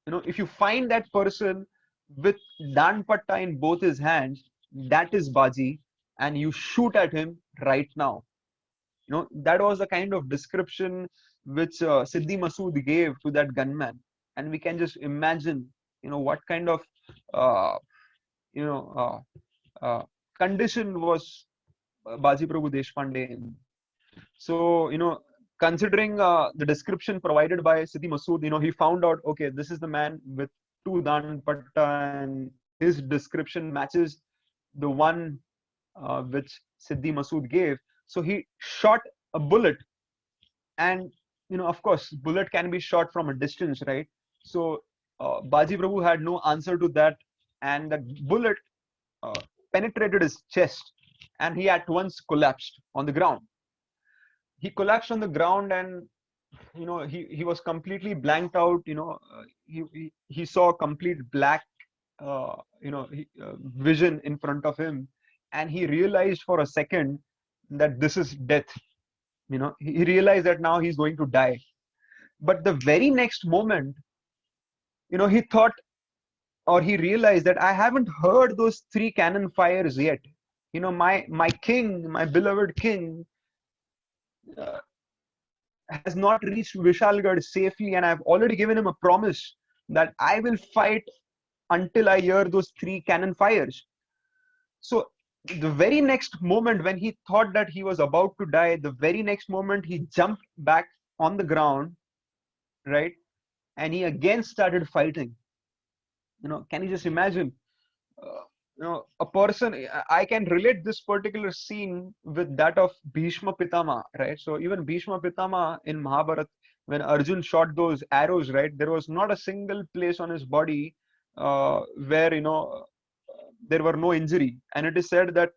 If you find that person with danpatta in both his hands, that is Baji, and you shoot at him right now. That was the kind of description which Siddhi Masood gave to that gunman, and we can just imagine, what kind of uh, you know condition was Baji Prabhu Deshpande in. So, considering the description provided by Siddhi Masood, he found out, okay, this is the man with two danpatta, and his description matches the one which Siddhi Masood gave. So he shot a bullet, and of course, bullet can be shot from a distance, right? So Baji Prabhu had no answer to that, and that bullet uh, penetrated his chest, and he at once collapsed on the ground. He collapsed on the ground, and he was completely blanked out. He saw complete black vision in front of him, and he realized for a second that this is death. He realized that now he's going to die. But the very next moment, he thought, or he realized, that I haven't heard those three cannon fires yet. My king, my beloved king, uh, has not reached Vishalgad safely, and I've already given him a promise that I will fight until I hear those three cannon fires. So the very next moment, when he thought that he was about to die, the very next moment he jumped back on the ground, right? And he again started fighting. Can you just imagine? A person, I can relate this particular scene with that of Bhishma Pitama, right? So even Bhishma Pitama in Mahabharata, when Arjun shot those arrows, right, there was not a single place on his body where there were no injury, and it is said that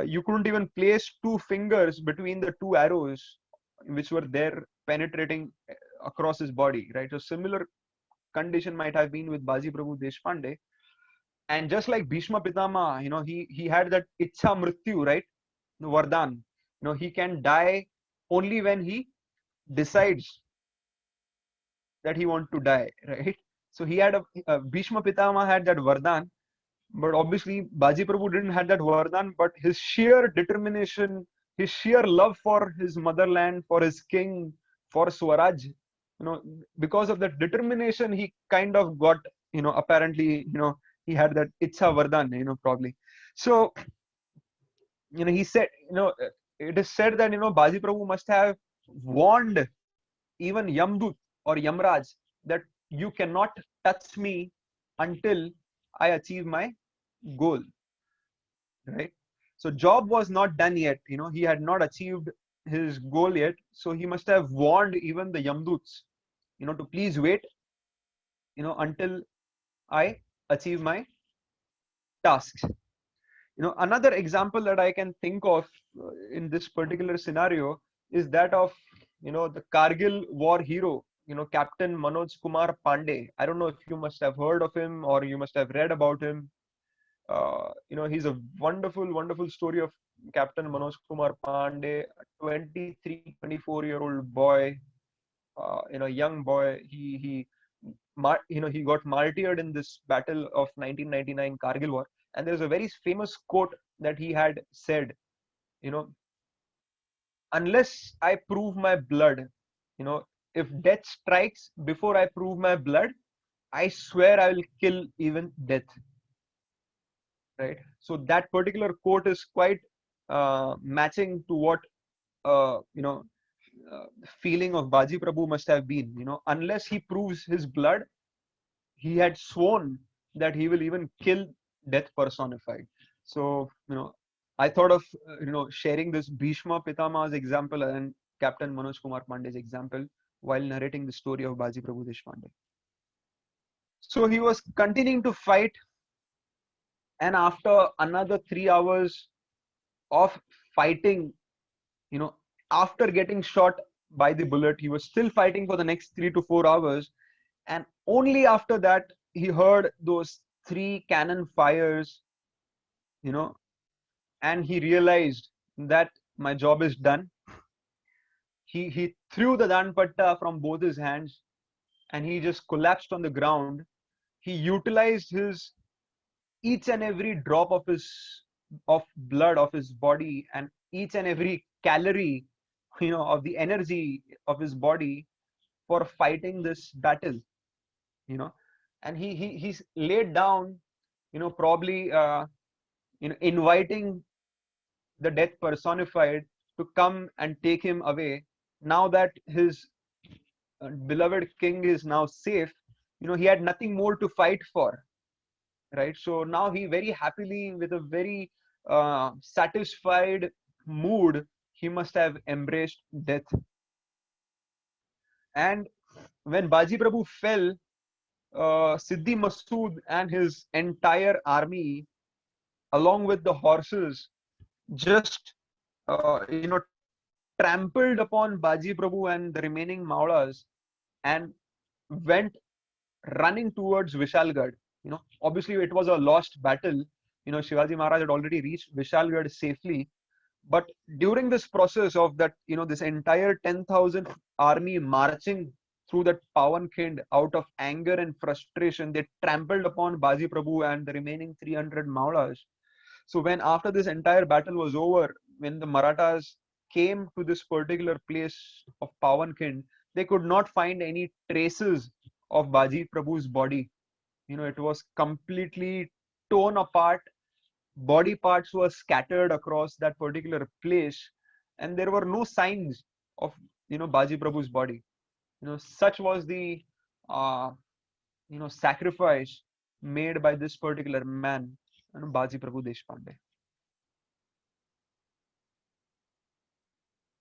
you couldn't even place two fingers between the two arrows which were there penetrating across his body, right? So similar condition might have been with Baji Prabhu Deshpande. And just like Bhishma Pitama, he had that Ichha Mrityu, right? Vardhan. He can die only when he decides that he wants to die, right? So he had Bhishma Pitama had that Vardhan, but obviously Baji Prabhu didn't have that Vardhan, but his sheer determination, his sheer love for his motherland, for his king, for Swaraj, because of that determination, he kind of got, apparently, he had that Itcha Vardhan, probably. So, he said, it is said that, Baji Prabhu must have warned even Yamdut or Yamraj that you cannot touch me until I achieve my goal, right? So job was not done yet, he had not achieved his goal yet. So he must have warned even the Yamduts, to please wait, until I achieve my tasks. Another example that I can think of in this particular scenario is that of, the Kargil war hero, Captain Manoj Kumar Pandey. I don't know if you must have heard of him or you must have read about him. He's a wonderful, wonderful story of Captain Manoj Kumar Pandey, a 23, 24-year-old boy, young boy. He got martyred in this battle of 1999 Kargil war. And there's a very famous quote that he had said, you know, unless I prove my blood, you know, if death strikes before I prove my blood, I swear I will kill even death. Right. So that particular quote is quite matching to what the feeling of Baji Prabhu must have been. Unless he proves his blood, he had sworn that he will even kill death personified. So I thought of sharing this Bhishma Pitama's example and Captain Manoj Kumar Pandey's example while narrating the story of Baji Prabhu Deshpande. So he was continuing to fight, and after another 3 hours of fighting, after getting shot by the bullet, he was still fighting for the next 3 to 4 hours, and only after that he heard those 3 cannon fires, and he realized that my job is done. He threw the danpatta from both his hands and he just collapsed on the ground. He utilized his each and every drop of blood of his body and each and every calorie, of the energy of his body for fighting this battle, and he's laid down, probably inviting the death personified to come and take him away. Now that his beloved king is now safe, he had nothing more to fight for, right? So now he very happily, with a very satisfied mood, he must have embraced death. And when Baji Prabhu fell, Siddhi Masood and his entire army, along with the horses, just trampled upon Baji Prabhu and the remaining mavlas and went running towards Vishalgad. Obviously it was a lost battle. Shivaji Maharaj had already reached Vishalgad safely. But during this process of that, this entire 10,000 army marching through that Paawan Khind out of anger and frustration, they trampled upon Baji Prabhu and the remaining 300 mavlas. So when after this entire battle was over, when the Marathas came to this particular place of Paawan Khind, they could not find any traces of Baji Prabhu's body. It was completely torn apart. Body parts were scattered across that particular place, and there were no signs of Baji Prabhu's body. Such was the sacrifice made by this particular man, Baji Prabhu Deshpande.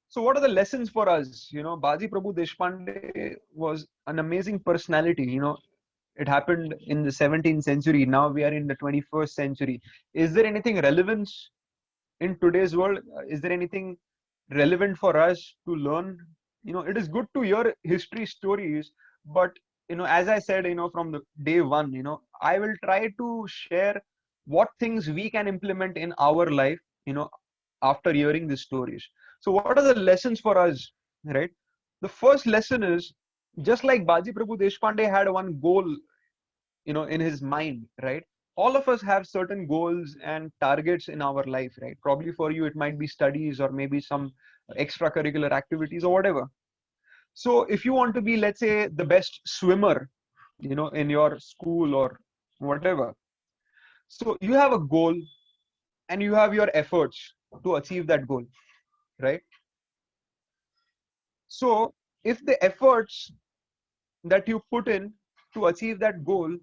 So what are the lessons for us? Baji Prabhu Deshpande was an amazing personality. It happened in the 17th century. Now we are in the 21st century. Is there anything relevant in today's world? Is there anything relevant for us to learn? It is good to hear history stories, but as I said, from the day one, I will try to share what things we can implement in our life, after hearing these stories. So what are the lessons for us, right? The first lesson is, just like Baji Prabhu Deshpande had one goal in his mind, right? All of us have certain goals and targets in our life, right? Probably for you, it might be studies or maybe some extracurricular activities or whatever. So if you want to be, let's say, the best swimmer, in your school or whatever, so you have a goal and you have your efforts to achieve that goal, right? So if the efforts that you put in to achieve that goal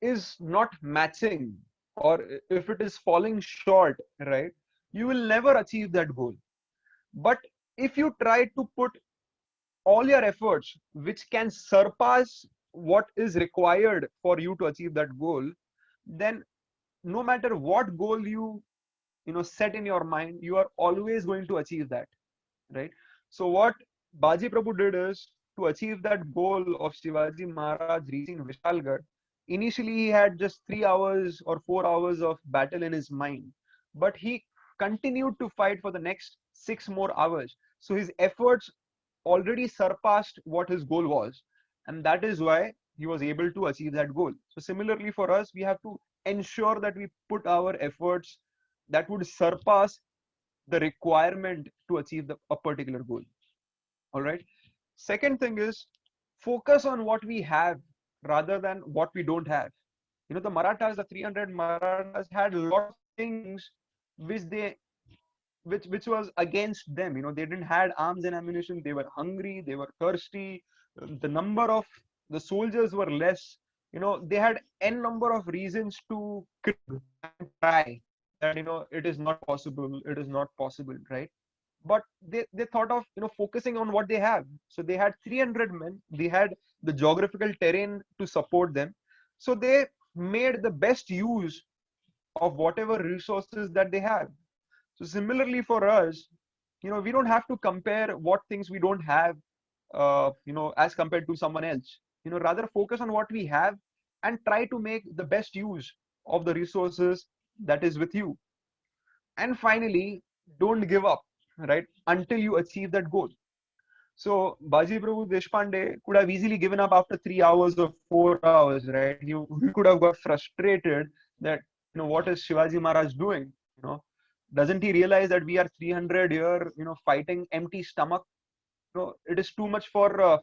is not matching, or if it is falling short, right, you will never achieve that goal. But if you try to put all your efforts which can surpass what is required for you to achieve that goal, then no matter what goal you set in your mind, you are always going to achieve that, right? So what Baji Prabhu did is, to achieve that goal of Shivaji Maharaj reaching Vishalgad, initially he had just 3 hours or 4 hours of battle in his mind, but he continued to fight for the next 6 more hours. So his efforts already surpassed what his goal was, and that is why he was able to achieve that goal. So similarly for us, we have to ensure that we put our efforts that would surpass the requirement to achieve a particular goal. All right. Second thing is, focus on what we have rather than what we don't have. The Marathas, the 300 Marathas, had a lot of things which they which was against them. They didn't had arms and ammunition. They were hungry, they were thirsty, the number of the soldiers were less. They had n number of reasons to try that, it is not possible, it is not possible, right? But they thought of focusing on what they have. So they had 300 men, they had the geographical terrain to support them, so they made the best use of whatever resources that they have. So similarly for us, we don't have to compare what things we don't have, as compared to someone else. Rather focus on what we have and try to make the best use of the resources that is with you. And finally, don't give up, right, until you achieve that goal. So Baji Prabhu Deshpande could have easily given up after 3 hours or 4 hours, right? He could have got frustrated that, what is Shivaji Maharaj doing? Doesn't he realize that we are 300 here, fighting empty stomach? It is too much for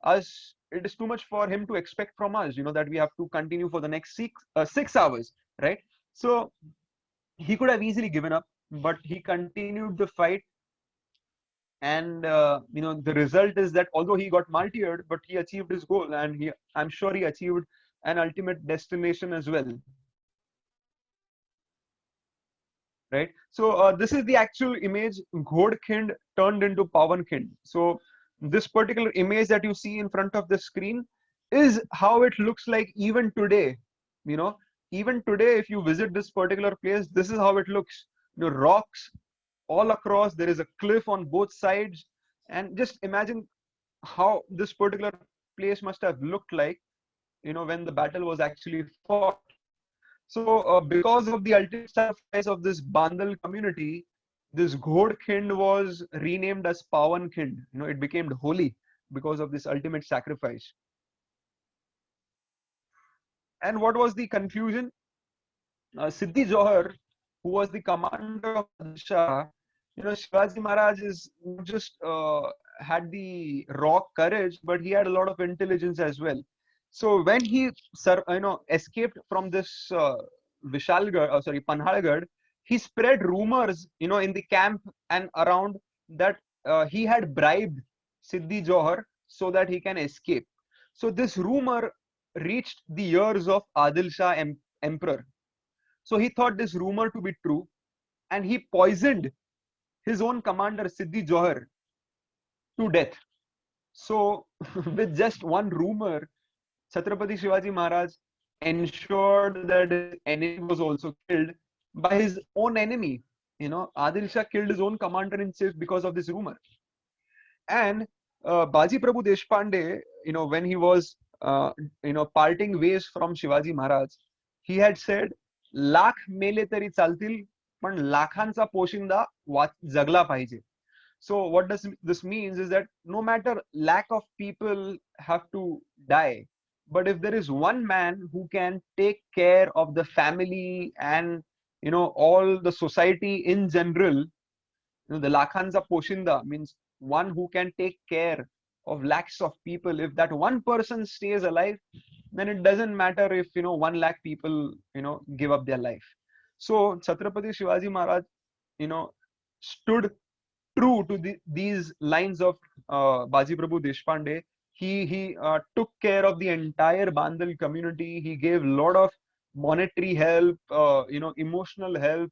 us. It is too much for him to expect from us, that we have to continue for the next 6 hours, right? So he could have easily given up, but he continued the fight. And the result is that although he got martyred, but he achieved his goal, and I'm sure he achieved an ultimate destination as well, right? So this is the actual image, Ghodh Khind turned into Paawan Khind. So this particular image that you see in front of the screen is how it looks like even today. Even today, if you visit this particular place, this is how it looks. Rocks all across, there is a cliff on both sides, and just imagine how this particular place must have looked like, when the battle was actually fought. So because of the ultimate sacrifice of this Bandal community, this Ghodh Khind was renamed as Paawan Khind. It became holy because of this ultimate sacrifice. And what was the conclusion? Siddhi Johar, who was the commander of Adil Shah, Shivaji Maharaj is not just had the raw courage, but he had a lot of intelligence as well. So when he escaped from this Panhalagad, he spread rumors, in the camp and around, that he had bribed Siddhi Johar so that he can escape. So this rumor reached the ears of Adil Shah emperor. So he thought this rumor to be true, and he poisoned his own commander Siddhi Johar to death. So with just one rumor, Chhatrapati Shivaji Maharaj ensured that his enemy was also killed by his own enemy. Adil Shah killed his own commander in chief because of this rumor. And Baji Prabhu Deshpande, when he was, parting ways from Shivaji Maharaj, he had said, "Lakh mele tari chaltil, पण लाखांचा पोशिंदा जगला पाहिजे." So what does this means is that no matter lack of people have to die, But if there is one man who can take care of the family and all the society in general, the Lakhansa Poshinda means one who can take care of lakhs of people. If that one person stays alive, then it doesn't matter if 1 lakh people give up their life. So Chhatrapati Shivaji Maharaj stood true to these lines of Baji Prabhu Deshpande. He took care of the entire Bandal community. He gave a lot of monetary help, emotional help,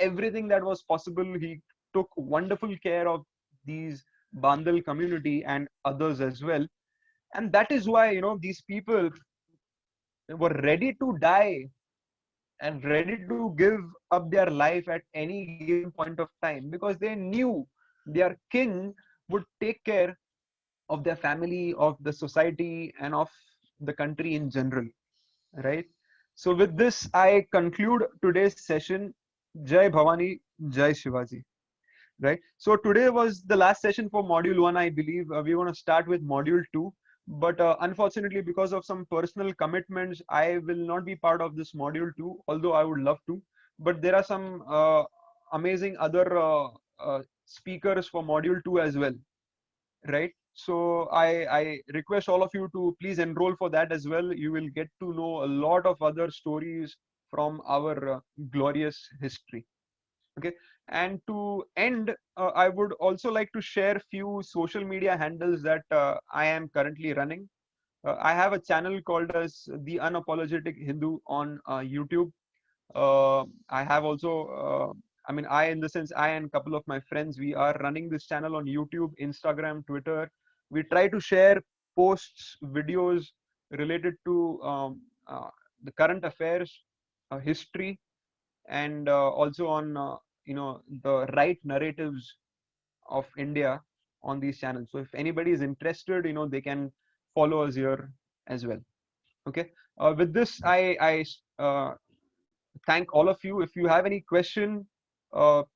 everything that was possible. He took wonderful care of these Bandal community and others as well. And that is why these people were ready to die and ready to give up their life at any given point of time, because they knew their king would take care of their family, of the society, and of the country in general, right? So with this, I conclude today's session. Jai Bhavani, Jai Shivaji. Right. So today was the last session for module 1, I believe. We're going to start with module 2. But unfortunately, because of some personal commitments, I will not be part of this module 2, although I would love to. But there are some amazing other speakers for module 2 as well. Right. So I request all of you to please enroll for that as well. You will get to know a lot of other stories from our glorious history. Okay. And to end, I would also like to share few social media handles that I am currently running. I have a channel called as The Unapologetic Hindu on YouTube. I have also I, in the sense, I and a couple of my friends, we are running this channel on YouTube, Instagram, Twitter. We try to share posts, videos related to the current affairs, history, and also on the right narratives of India on these channels. So if anybody is interested, they can follow us here as well. Okay. With this, I thank all of you. If you have any question,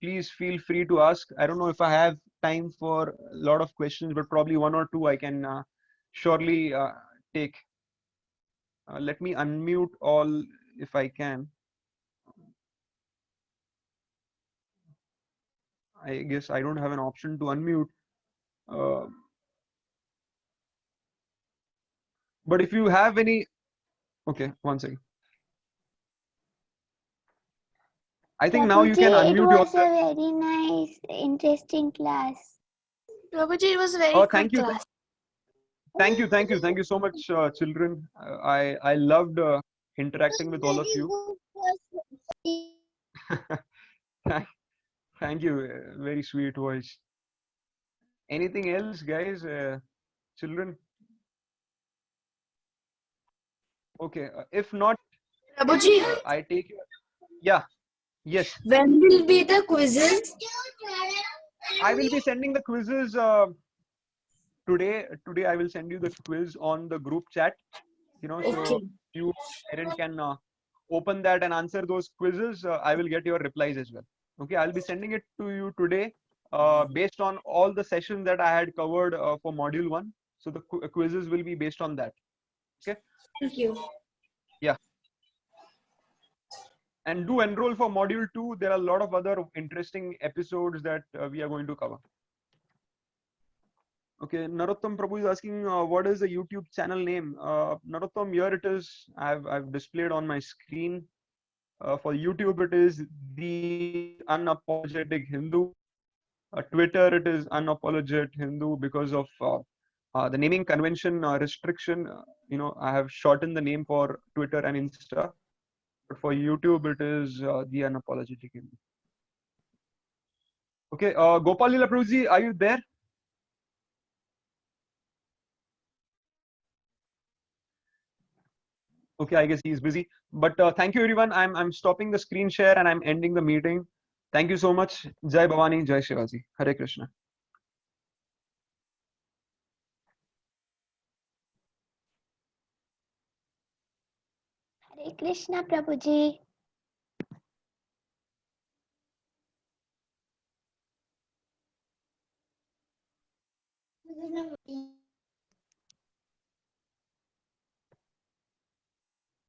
please feel free to ask. I don't know if I have time for a lot of questions, but probably one or two I can surely take. Let me unmute all if I can. I guess I don't have an option to unmute. Uh, but if you have any, okay, one second. I think now you can Prabhuji, it unmute was yourself. a very nice, interesting class. Prabhuji, it was a very Oh, good thank you, class. thank you, thank you, thank you so much, children. I loved interacting with all of you. Thank thank you, very sweet voice. Anything else, guys? Children? Okay, if not, Prabhuji, I take your, yeah, yes. when will be the quizzes? I will be sending the quizzes today. Today I will send you the quiz on the group chat. So Okay. you parent can open that and answer those quizzes. I will get your replies as well. Okay, I'll be sending it to you today based on all the sessions that I had covered for module 1. So the quizzes will be based on that. Okay. Thank you. Yeah. And do enroll for module 2. There are a lot of other interesting episodes that we are going to cover. Okay, Narottam Prabhu is asking, what is the YouTube channel name? Narottam, here it is. I've displayed on my screen. For YouTube, it is The Unapologetic Hindu. Twitter, it is Unapologetic Hindu because of the naming convention restriction. I have shortened the name for Twitter and Insta. But for YouTube, it is The Unapologetic Hindu. Okay, Gopal Lila Prabhuji, are you there? Okay, I guess he's busy. But thank you, everyone. I'm stopping the screen share and I'm ending the meeting. Thank you so much. Jai Bhavani, Jai Shivaji. Hare Krishna. Hare Krishna, Prabhuji.